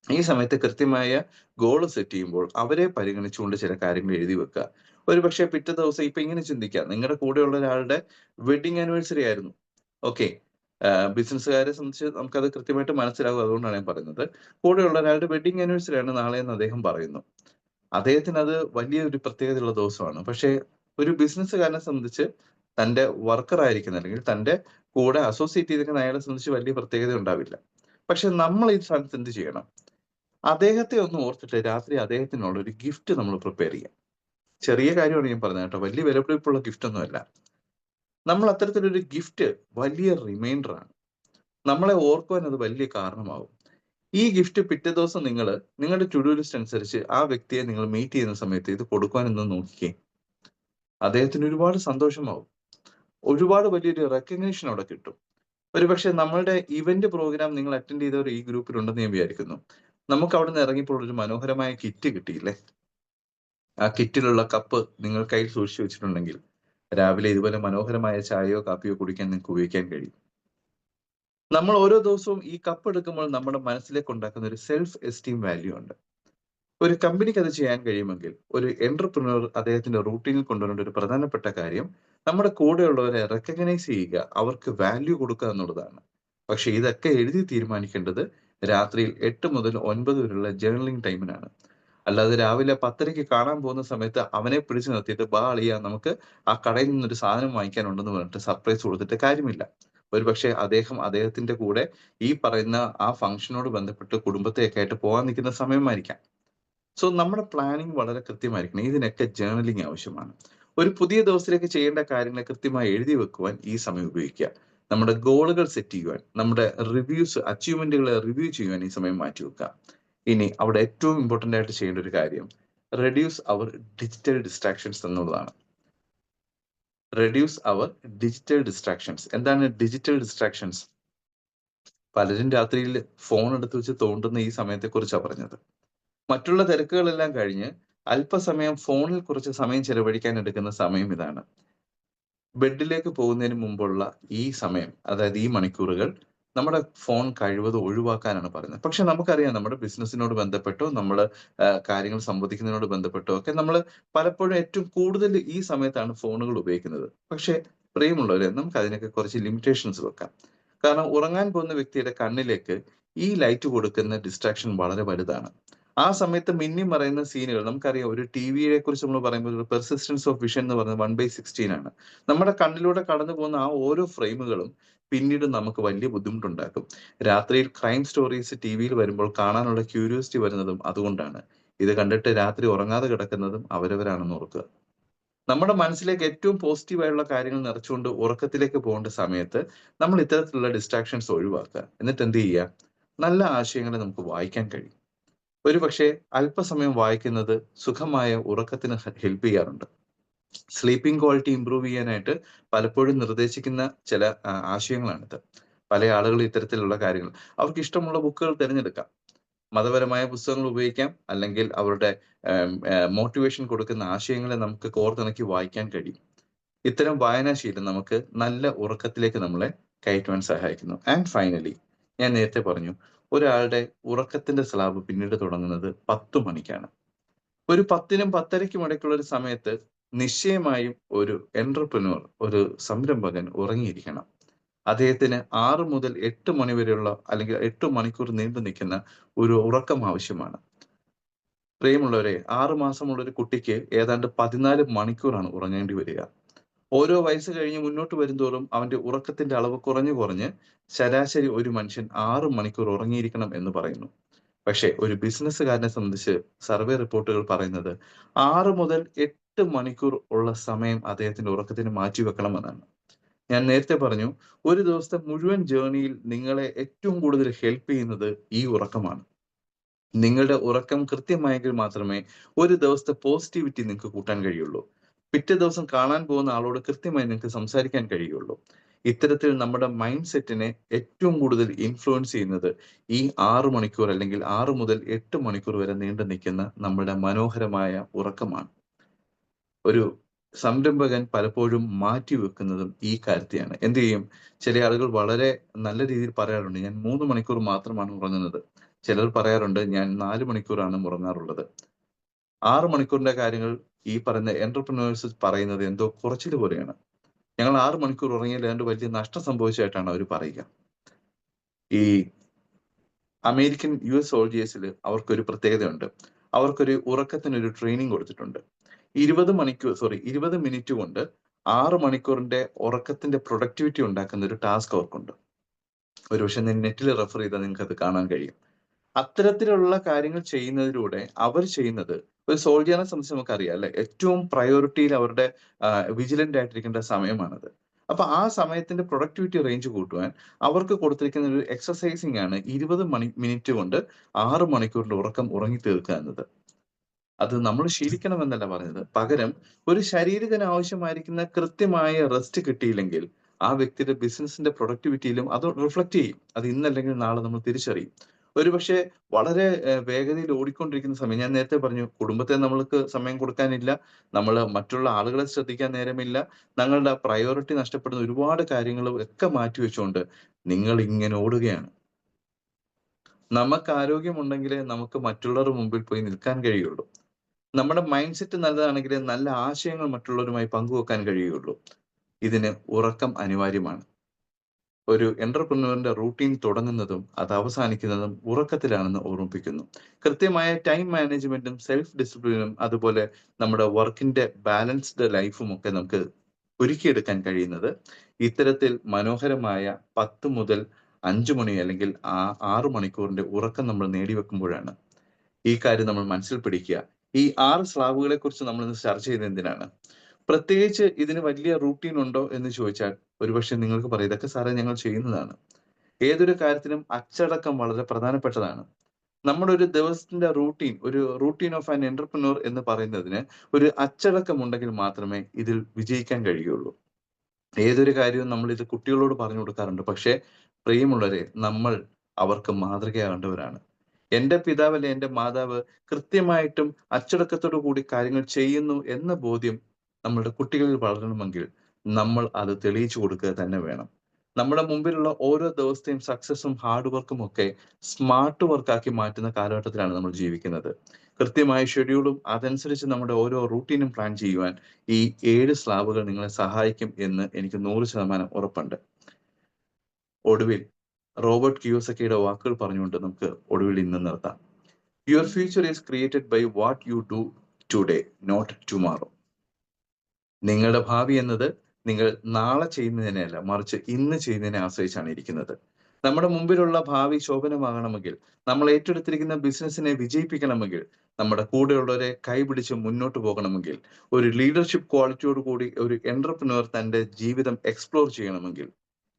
ഈ സമയത്ത് കൃത്യമായ ഗോൾ സെറ്റ് ചെയ്യുമ്പോൾ അവരെ പരിഗണിച്ചുകൊണ്ട് ചില കാര്യങ്ങൾ എഴുതി വെക്കുക. ഒരുപക്ഷെ പിറ്റേ ദിവസം ഇപ്പൊ ഇങ്ങനെ ചിന്തിക്കാം, നിങ്ങളുടെ കൂടെയുള്ള ഒരാളുടെ വെഡിങ് ആനിവേഴ്സറി ആയിരുന്നു. ഓക്കെ. ബിസിനസ്സുകാരെ സംബന്ധിച്ച് നമുക്കത് കൃത്യമായിട്ട് മനസ്സിലാകും. അതുകൊണ്ടാണ് ഞാൻ പറയുന്നത്. കൂടെയുള്ള ഒരാളുടെ വെഡിങ് ആനിവേഴ്സറി ആണ് നാളെ എന്ന് അദ്ദേഹം പറയുന്നു. അദ്ദേഹത്തിന് അത് വലിയൊരു പ്രത്യേകതയുള്ള ദിവസമാണ്. പക്ഷേ ഒരു ബിസിനസ്സുകാരനെ സംബന്ധിച്ച് തന്റെ വർക്കർ ആയിരിക്കുന്ന, അല്ലെങ്കിൽ തന്റെ കൂടെ അസോസിയേറ്റ് ചെയ്തിരിക്കുന്ന അയാളെ സംബന്ധിച്ച് വലിയ പ്രത്യേകത ഉണ്ടാവില്ല. പക്ഷെ നമ്മൾ ഈ സ്ഥാനത്ത് എന്ത് ചെയ്യണം? അദ്ദേഹത്തെ ഒന്ന് ഓർത്തിട്ട് രാത്രി അദ്ദേഹത്തിനുള്ള ഒരു ഗിഫ്റ്റ് നമ്മൾ പ്രിപ്പയർ ചെയ്യാം. ചെറിയ കാര്യമാണ് ഞാൻ പറഞ്ഞത് കേട്ടോ. വലിയ വിലപിടിപ്പുള്ള ഗിഫ്റ്റ് ഒന്നുമല്ല. നമ്മൾ അത്തരത്തിലൊരു ഗിഫ്റ്റ് വലിയ റിമൈൻഡർ ആണ്. നമ്മളെ ഓർക്കുവാൻ അത് വലിയ കാരണമാവും. ഈ ഗിഫ്റ്റ് പിറ്റേ ദിവസം നിങ്ങളുടെ ടു ഡു ലിസ്റ്റ് അനുസരിച്ച് ആ വ്യക്തിയെ നിങ്ങൾ മീറ്റ് ചെയ്യുന്ന സമയത്ത് ഇത് കൊടുക്കുവാനെന്ന് നോക്കിക്കേ. അദ്ദേഹത്തിന് ഒരുപാട് സന്തോഷമാവും. ഒരുപാട് വലിയൊരു റെക്കഗ്നീഷൻ അവിടെ കിട്ടും. ഒരുപക്ഷെ നമ്മളുടെ ഇവന്റ് പ്രോഗ്രാം നിങ്ങൾ അറ്റൻഡ് ചെയ്തവർ ഈ ഗ്രൂപ്പിൽ ഉണ്ടെന്ന് ഞാൻ വിചാരിക്കുന്നു. നമുക്ക് അവിടുന്ന് ഇറങ്ങിയപ്പോൾ ഒരു മനോഹരമായ കിറ്റ് കിട്ടിയില്ലേ? ആ കിറ്റിലുള്ള കപ്പ് നിങ്ങൾ കയ്യിൽ സൂക്ഷിച്ചു വെച്ചിട്ടുണ്ടെങ്കിൽ രാവിലെ ഇതുപോലെ മനോഹരമായ ചായയോ കാപ്പിയോ കുടിക്കാൻ നിങ്ങൾക്ക് ഉപയോഗിക്കാൻ കഴിയും. നമ്മൾ ഓരോ ദിവസവും ഈ കപ്പ് എടുക്കുമ്പോൾ നമ്മുടെ മനസ്സിലേക്ക് ഉണ്ടാക്കുന്ന ഒരു സെൽഫ് എസ്റ്റീം വാല്യൂ ഉണ്ട്. ഒരു കമ്പനിക്ക് അത് ചെയ്യാൻ കഴിയുമെങ്കിൽ, ഒരു എന്റർപ്രന്യൂർ അദ്ദേഹത്തിന്റെ റൂട്ടീനിൽ കൊണ്ടുവരേണ്ട ഒരു പ്രധാനപ്പെട്ട കാര്യം നമ്മുടെ കൂടെയുള്ളവരെ റെക്കഗ്നൈസ് ചെയ്യുക, അവർക്ക് വാല്യൂ കൊടുക്കുക എന്നുള്ളതാണ്. പക്ഷെ ഇതൊക്കെ എഴുതി തീരുമാനിക്കേണ്ടത് രാത്രിയിൽ 8 മുതൽ 9 വരെയുള്ള ജേർണലിംഗ് ടൈമിനാണ്. അല്ലാതെ രാവിലെ 10:30-ക്ക് കാണാൻ പോകുന്ന സമയത്ത് അവനെ പിടിച്ചു നിർത്തിയിട്ട് "ബാ അളിയാ, നമുക്ക് ആ കടയിൽ നിന്നൊരു സാധനം വാങ്ങിക്കാനുണ്ടെന്ന്" പറഞ്ഞിട്ട് സർപ്രൈസ് കൊടുത്തിട്ട് കാര്യമില്ല. ഒരുപക്ഷെ അദ്ദേഹം അദ്ദേഹത്തിന്റെ കൂടെ ഈ പറയുന്ന ആ ഫംഗ്ഷനോട് ബന്ധപ്പെട്ട് കുടുംബത്തെയൊക്കെ ആയിട്ട് പോകാൻ നിൽക്കുന്ന സമയമായിരിക്കാം. സോ നമ്മുടെ പ്ലാനിങ് വളരെ കൃത്യമായിരിക്കണം. ഇതിനൊക്കെ ജേർണലിംഗ് ആവശ്യമാണ്. ഒരു പുതിയ ദിവസത്തിലേക്ക് ചെയ്യേണ്ട കാര്യങ്ങൾ കൃത്യമായി എഴുതി വെക്കുവാൻ ഈ സമയം ഉപയോഗിക്കുക. നമ്മുടെ ഗോളുകൾ സെറ്റ് ചെയ്യുവാൻ, നമ്മുടെ അച്ചീവ്മെന്റുകളെ റിവ്യൂ ചെയ്യുവാൻ ഈ സമയം മാറ്റിവെക്കുക. ഇനി അവിടെ ഏറ്റവും ഇമ്പോർട്ടന്റ് ആയിട്ട് ചെയ്യേണ്ട ഒരു കാര്യം, റെഡ്യൂസ് അവർ ഡിജിറ്റൽ ഡിസ്ട്രാക്ഷൻസ് എന്നുള്ളതാണ്. റെഡ്യൂസ് അവർ ഡിജിറ്റൽ ഡിസ്ട്രാക്ഷൻസ്. എന്താണ് ഡിജിറ്റൽ ഡിസ്ട്രാക്ഷൻസ്? പലരും രാത്രിയിൽ ഫോൺ എടുത്ത് വെച്ച് തോണ്ടുന്ന ഈ സമയത്തെക്കുറിച്ചാണ് പറഞ്ഞത്. മറ്റുള്ള തിരക്കുകളെല്ലാം കഴിഞ്ഞ് അല്പസമയം ഫോണിൽ കുറച്ച് സമയം ചെലവഴിക്കാൻ എടുക്കുന്ന സമയം ഇതാണ്. ബെഡിലേക്ക് പോകുന്നതിന് മുമ്പുള്ള ഈ സമയം, അതായത് ഈ മണിക്കൂറുകൾ നമ്മുടെ ഫോൺ കഴിവതും ഒഴിവാക്കാനാണ് പറയുന്നത്. പക്ഷെ നമുക്കറിയാം നമ്മുടെ ബിസിനസ്സിനോട് ബന്ധപ്പെട്ടോ, നമ്മള് കാര്യങ്ങൾ സംവദിക്കുന്നതിനോട് ബന്ധപ്പെട്ടോ ഒക്കെ നമ്മള് പലപ്പോഴും ഏറ്റവും കൂടുതൽ ഈ സമയത്താണ് ഫോണുകൾ ഉപയോഗിക്കുന്നത്. പക്ഷേ പ്രിയമുള്ളവരെ, നമുക്ക് അതിനൊക്കെ കുറച്ച് ലിമിറ്റേഷൻസ് വെക്കാം. കാരണം ഉറങ്ങാൻ പോകുന്ന വ്യക്തിയുടെ കണ്ണിലേക്ക് ഈ ലൈറ്റ് കൊടുക്കുന്ന ഡിസ്ട്രാക്ഷൻ വളരെ വലുതാണ്. ആ സമയത്ത് മിന്നി മറയുന്ന സീനുകൾ നമുക്കറിയാം. ഒരു ടിവിയെ കുറിച്ച് നമ്മൾ പറയുമ്പോൾ ഒരു പെർസിസ്റ്റൻസ് ഓഫ് വിഷൻ എന്ന് പറയുന്നത് 1/16 ആണ്. നമ്മുടെ കണ്ണിലൂടെ കടന്നു പോകുന്ന ആ ഓരോ ഫ്രെയിമുകളും പിന്നീട് നമുക്ക് വലിയ ബുദ്ധിമുട്ടുണ്ടാക്കും. രാത്രിയിൽ ക്രൈം സ്റ്റോറീസ് ടിവിയിൽ വരുമ്പോൾ കാണാനുള്ള ക്യൂരിയോസിറ്റി വരുന്നതും അതുകൊണ്ടാണ്. ഇത് കണ്ടിട്ട് രാത്രി ഉറങ്ങാതെ കിടക്കുന്നതും അവരവരാണെന്ന് ഓർക്കുക. നമ്മുടെ മനസ്സിലേക്ക് ഏറ്റവും പോസിറ്റീവ് ആയുള്ള കാര്യങ്ങൾ നിറച്ചുകൊണ്ട് ഉറക്കത്തിലേക്ക് പോകേണ്ട സമയത്ത് നമ്മൾ ഇത്തരത്തിലുള്ള ഡിസ്ട്രാക്ഷൻസ് ഒഴിവാക്കുക. എന്നിട്ട് എന്ത് ചെയ്യുക? നല്ല ആശയങ്ങളെ നമുക്ക് വായിക്കാൻ കഴിയും. ഒരുപക്ഷേ അല്പസമയം വായിക്കുന്നത് സുഖമായ ഉറക്കത്തിന് ഹെൽപ്പ് ചെയ്യാറുണ്ട്. സ്ലീപ്പിംഗ് ക്വാളിറ്റി ഇംപ്രൂവ് ചെയ്യാനായിട്ട് പലപ്പോഴും നിർദ്ദേശിക്കുന്ന ചില ആശയങ്ങളാണിത്. പല ആളുകളും ഇത്തരത്തിലുള്ള കാര്യങ്ങൾ അവർക്ക് ഇഷ്ടമുള്ള ബുക്കുകൾ തിരഞ്ഞെടുക്കാം. മതപരമായ പുസ്തകങ്ങൾ ഉപയോഗിക്കാം. അല്ലെങ്കിൽ അവരുടെ മോട്ടിവേഷൻ കൊടുക്കുന്ന ആശയങ്ങളെ നമുക്ക് കോർത്തിണക്കി വായിക്കാൻ കഴിയും. ഇത്തരം വായനാശീലം നമുക്ക് നല്ല ഉറക്കത്തിലേക്ക് നമ്മളെ കയറ്റുവാൻ സഹായിക്കുന്നു. ആൻഡ് ഫൈനലി, ഞാൻ നേരത്തെ പറഞ്ഞു, ഒരാളുടെ ഉറക്കത്തിന്റെ സ്ലാബ് പിന്നീട് തുടങ്ങുന്നത് 10 മണിക്കാണ്. ഒരു 10നും 10:30ക്കും ഇടയ്ക്കുള്ള ഒരു സമയത്ത് നിശ്ചയമായും ഒരു എന്റർപ്രന്യൂർ, ഒരു സംരംഭകൻ ഉറങ്ങിയിരിക്കണം. അദ്ദേഹത്തിന് 6 മുതൽ 8 മണി വരെയുള്ള അല്ലെങ്കിൽ 8 മണിക്കൂർ നീണ്ടു നിൽക്കുന്ന ഒരു ഉറക്കം ആവശ്യമാണ്. പ്രിയമുള്ളവരെ, 6 മാസമുള്ള ഒരു കുട്ടിക്ക് ഏതാണ്ട് 14 മണിക്കൂറാണ് ഉറങ്ങേണ്ടി വരിക. ഓരോ വയസ്സ് കഴിഞ്ഞ് മുന്നോട്ട് വരുന്തോറും അവന്റെ ഉറക്കത്തിന്റെ അളവ് കുറഞ്ഞു കുറഞ്ഞ് ശരാശരി ഒരു മനുഷ്യൻ 6 മണിക്കൂർ ഉറങ്ങിയിരിക്കണം എന്ന് പറയുന്നു. പക്ഷേ ഒരു ബിസിനസ്സുകാരനെ സംബന്ധിച്ച് സർവേ റിപ്പോർട്ടുകൾ പറയുന്നത് 6 മുതൽ 8 മണിക്കൂർ ഉള്ള സമയം അദ്ദേഹത്തിന്റെ ഉറക്കത്തിന് മാറ്റിവെക്കണമെന്നാണ്. ഞാൻ നേരത്തെ പറഞ്ഞു, ഒരു ദിവസത്തെ മുഴുവൻ ജേർണിയിൽ നിങ്ങളെ ഏറ്റവും കൂടുതൽ ഹെൽപ്പ് ചെയ്യുന്നത് ഈ ഉറക്കമാണ്. നിങ്ങളുടെ ഉറക്കം കൃത്യമായെങ്കിൽ മാത്രമേ ഒരു ദിവസത്തെ പോസിറ്റിവിറ്റി നിങ്ങൾക്ക് കൂട്ടാൻ കഴിയുള്ളൂ. പിറ്റേ ദിവസം കാണാൻ പോകുന്ന ആളോട് കൃത്യമായി നിങ്ങൾക്ക് സംസാരിക്കാൻ കഴിയുള്ളൂ. ഇത്തരത്തിൽ നമ്മുടെ മൈൻഡ് സെറ്റിനെ ഏറ്റവും കൂടുതൽ ഇൻഫ്ലുവൻസ് ചെയ്യുന്നത് ഈ 6 മണിക്കൂർ അല്ലെങ്കിൽ 6 മുതൽ 8 മണിക്കൂർ വരെ നീണ്ടു നിൽക്കുന്ന നമ്മുടെ മനോഹരമായ ഉറക്കമാണ്. ഒരു സംരംഭകൻ പലപ്പോഴും മാറ്റിവെക്കുന്നതും ഈ കാര്യത്തെയാണ്. എന്ത് ചെയ്യും? ചില ആളുകൾ വളരെ നല്ല രീതിയിൽ പറയാറുണ്ട്, ഞാൻ 3 മണിക്കൂർ മാത്രമാണ് ഉറങ്ങുന്നത്. ചിലർ പറയാറുണ്ട്, ഞാൻ 4 മണിക്കൂറാണ് ഉറങ്ങാറുള്ളത്. 6 മണിക്കൂറിന്റെ കാര്യങ്ങൾ ഈ പറയുന്ന എന്റർപ്രന്യൂഴ്സ് പറയുന്നത് എന്തോ കുറച്ചിൽ പോലെയാണ്. ഞങ്ങൾ 6 മണിക്കൂർ ഉറങ്ങിയാൽ ഏതാണ്ട് വലിയ നഷ്ടം സംഭവിച്ചതായിട്ടാണ് അവർ പറയുക. ഈ അമേരിക്കൻ യുഎസ് സോൾജിയേഴ്സിൽ അവർക്കൊരു പ്രത്യേകതയുണ്ട്. അവർക്കൊരു ഉറക്കത്തിനൊരു ട്രെയിനിങ് കൊടുത്തിട്ടുണ്ട്. 20 മിനിറ്റ് കൊണ്ട് 6 മണിക്കൂറിന്റെ ഉറക്കത്തിന്റെ പ്രൊഡക്ടിവിറ്റി ഉണ്ടാക്കുന്ന ഒരു ടാസ്ക് അവർക്കുണ്ട്. ഒരുപക്ഷെ നെറ്റിൽ റെഫർ ചെയ്താൽ നിങ്ങൾക്ക് അത് കാണാൻ കഴിയും. അത്തരത്തിലുള്ള കാര്യങ്ങൾ ചെയ്യുന്നതിലൂടെ അവർ ചെയ്യുന്നത്, ഒരു സോൾജിയറിനെ സംബന്ധിച്ച് നമുക്കറിയാം അല്ലെ, ഏറ്റവും പ്രയോറിറ്റിയിൽ അവരുടെ വിജിലന്റ് ആയിട്ടിരിക്കേണ്ട സമയമാണത്. അപ്പൊ ആ സമയത്തിന്റെ പ്രൊഡക്ടിവിറ്റി റേഞ്ച് കൂട്ടുവാൻ അവർക്ക് കൊടുത്തിരിക്കുന്ന ഒരു എക്സസൈസിംഗ് ആണ് 20 മിനിറ്റ് കൊണ്ട് 6 മണിക്കൂറിന്റെ ഉറക്കം ഉറങ്ങി തീർക്കുക എന്നത്. അത് നമ്മൾ ശീലിക്കണമെന്നല്ല പറഞ്ഞത്. പകരം ഒരു ശരീരത്തിന് ആവശ്യമായിരിക്കുന്ന കൃത്യമായ റെസ്റ്റ് കിട്ടിയില്ലെങ്കിൽ ആ വ്യക്തിയുടെ ബിസിനസിന്റെ പ്രൊഡക്ടിവിറ്റിയിലും അത് റിഫ്ലക്ട് ചെയ്യും. അത് ഇന്നല്ലെങ്കിൽ നാളെ നമ്മൾ തിരിച്ചറിയും. ഒരുപക്ഷെ വളരെ വേഗതയിൽ ഓടിക്കൊണ്ടിരിക്കുന്ന സമയം, ഞാൻ നേരത്തെ പറഞ്ഞു, കുടുംബത്തെ നമ്മൾക്ക് സമയം കൊടുക്കാനില്ല. നമ്മള് മറ്റുള്ള ആളുകളെ ശ്രദ്ധിക്കാൻ നേരമില്ല. ഞങ്ങളുടെ പ്രയോറിറ്റി നഷ്ടപ്പെടുന്ന ഒരുപാട് കാര്യങ്ങളും ഒക്കെ മാറ്റിവെച്ചുകൊണ്ട് നിങ്ങൾ ഇങ്ങനെ ഓടുകയാണ്. നമുക്ക് ആരോഗ്യമുണ്ടെങ്കിലേ നമുക്ക് മറ്റുള്ളവരുടെ മുമ്പിൽ പോയി നിൽക്കാൻ കഴിയുള്ളൂ. നമ്മുടെ മൈൻഡ് സെറ്റ് നല്ലതാണെങ്കിലേ നല്ല ആശയങ്ങൾ മറ്റുള്ളവരുമായി പങ്കുവെക്കാൻ കഴിയുകയുള്ളൂ. ഇതിന് ഉറക്കം അനിവാര്യമാണ്. ഒരു എന്റർപ്രന്യൂറിന്റെ റൂട്ടീൻ തുടങ്ങുന്നതും അത് അവസാനിക്കുന്നതും ഉറക്കത്തിലാണെന്ന് ഓർമ്മിപ്പിക്കുന്നു. കൃത്യമായ ടൈം മാനേജ്മെന്റും സെൽഫ് ഡിസിപ്ലിനും അതുപോലെ നമ്മുടെ വർക്കിന്റെ ബാലൻസ്ഡ് ലൈഫും ഒക്കെ നമുക്ക് ഒരുക്കിയെടുക്കാൻ കഴിയുന്നത് ഇത്തരത്തിൽ മനോഹരമായ 10 മുതൽ 5 മണി അല്ലെങ്കിൽ 6 മണിക്കൂറിന്റെ ഉറക്കം നമ്മൾ നേടിവെക്കുമ്പോഴാണ്. ഈ കാര്യം നമ്മൾ മനസ്സിൽ പിടിക്കുക. ഈ 6 സ്ലാബുകളെ കുറിച്ച് നമ്മൾ ഇന്ന് ചർച്ച ചെയ്തത് എന്തിനാണ്? പ്രത്യേകിച്ച് ഇതിന് വലിയ റൂട്ടീൻ ഉണ്ടോ എന്ന് ചോദിച്ചാൽ ഒരുപക്ഷെ നിങ്ങൾക്ക് പറയും, ഇതൊക്കെ സാറേ ഞങ്ങൾ ചെയ്യുന്നതാണ്. ഏതൊരു കാര്യത്തിനും അച്ചടക്കം വളരെ പ്രധാനപ്പെട്ടതാണ്. നമ്മുടെ ഒരു ദിവസത്തിന്റെ റൂട്ടീൻ, ഒരു റൂട്ടീൻ ഓഫ് ആൻ എന്റർപ്രന്യൂർ എന്ന് പറയുന്നതിന് ഒരു അച്ചടക്കം ഉണ്ടെങ്കിൽ മാത്രമേ ഇതിൽ വിജയിക്കാൻ കഴിയുള്ളൂ. ഏതൊരു കാര്യവും നമ്മളിത് കുട്ടികളോട് പറഞ്ഞു കൊടുക്കാറുണ്ട്. പക്ഷേ പ്രിയമുള്ളവരെ, നമ്മൾ അവർക്ക് മാതൃകയാകേണ്ടവരാണ്. എന്റെ പിതാവ് അല്ലെ എന്റെ മാതാവ് കൃത്യമായിട്ടും അച്ചടക്കത്തോടു കൂടി കാര്യങ്ങൾ ചെയ്യുന്നു എന്ന ബോധ്യം നമ്മളുടെ കുട്ടികളിൽ വളരണമെങ്കിൽ നമ്മൾ അത് തെളിയിച്ചു കൊടുക്കുക തന്നെ വേണം. നമ്മുടെ മുമ്പിലുള്ള ഓരോ ദിവസത്തെയും സക്സസും ഹാർഡ് വർക്കും ഒക്കെ സ്മാർട്ട് വർക്കാക്കി മാറ്റുന്ന കാലഘട്ടത്തിലാണ് നമ്മൾ ജീവിക്കുന്നത്. കൃത്യമായ ഷെഡ്യൂളും അതനുസരിച്ച് നമ്മുടെ ഓരോ റൂട്ടീനും പ്ലാൻ ചെയ്യുവാൻ ഈ 7 സ്ലാബുകൾ നിങ്ങളെ സഹായിക്കും എന്ന് എനിക്ക് 100% ഉറപ്പുണ്ട്. ഒടുവിൽ റോബർട്ട് കിയോസക്കിയുടെ വാക്കുകൾ പറഞ്ഞുകൊണ്ട് നമുക്ക് ഒടുവിൽ ഇന്ന് നിർത്താം. Your future is created by what you do today, not tomorrow. നിങ്ങളുടെ ഭാവി എന്നത് നിങ്ങൾ നാളെ ചെയ്യുന്നതിനെയല്ല, മറിച്ച് ഇന്ന് ചെയ്യുന്നതിനെ ആശ്രയിച്ചാണ് ഇരിക്കുന്നത്. നമ്മുടെ മുമ്പിലുള്ള ഭാവി ശോഭനമാകണമെങ്കിൽ, നമ്മൾ ഏറ്റെടുത്തിരിക്കുന്ന ബിസിനസ്സിനെ വിജയിപ്പിക്കണമെങ്കിൽ, നമ്മുടെ കൂടെയുള്ളവരെ കൈപിടിച്ച് മുന്നോട്ട് പോകണമെങ്കിൽ, ഒരു ലീഡർഷിപ്പ് ക്വാളിറ്റിയോട് കൂടി ഒരു എന്റർപ്രന്യൂർ തന്റെ ജീവിതം എക്സ്പ്ലോർ ചെയ്യണമെങ്കിൽ,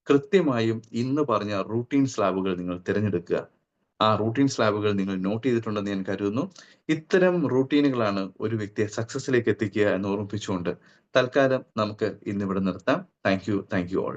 കൃത്യമായും ഇന്ന് പറഞ്ഞ റൂട്ടീൻ സ്ലാബുകൾ നിങ്ങൾ തിരഞ്ഞെടുക്കുക. ആ റൂട്ടീൻ സ്ലാബുകൾ നിങ്ങൾ നോട്ട് ചെയ്തിട്ടുണ്ടെന്ന് ഞാൻ കരുതുന്നു. ഇത്തരം റൂട്ടീനുകളാണ് ഒരു വ്യക്തിയെ സക്സസിലേക്ക് എത്തിക്കുക എന്ന് ഓർമ്മിപ്പിച്ചുകൊണ്ട് തൽക്കാലം നമുക്ക് ഇന്നിവിടെ നിർത്താം. Thank you. Thank you all.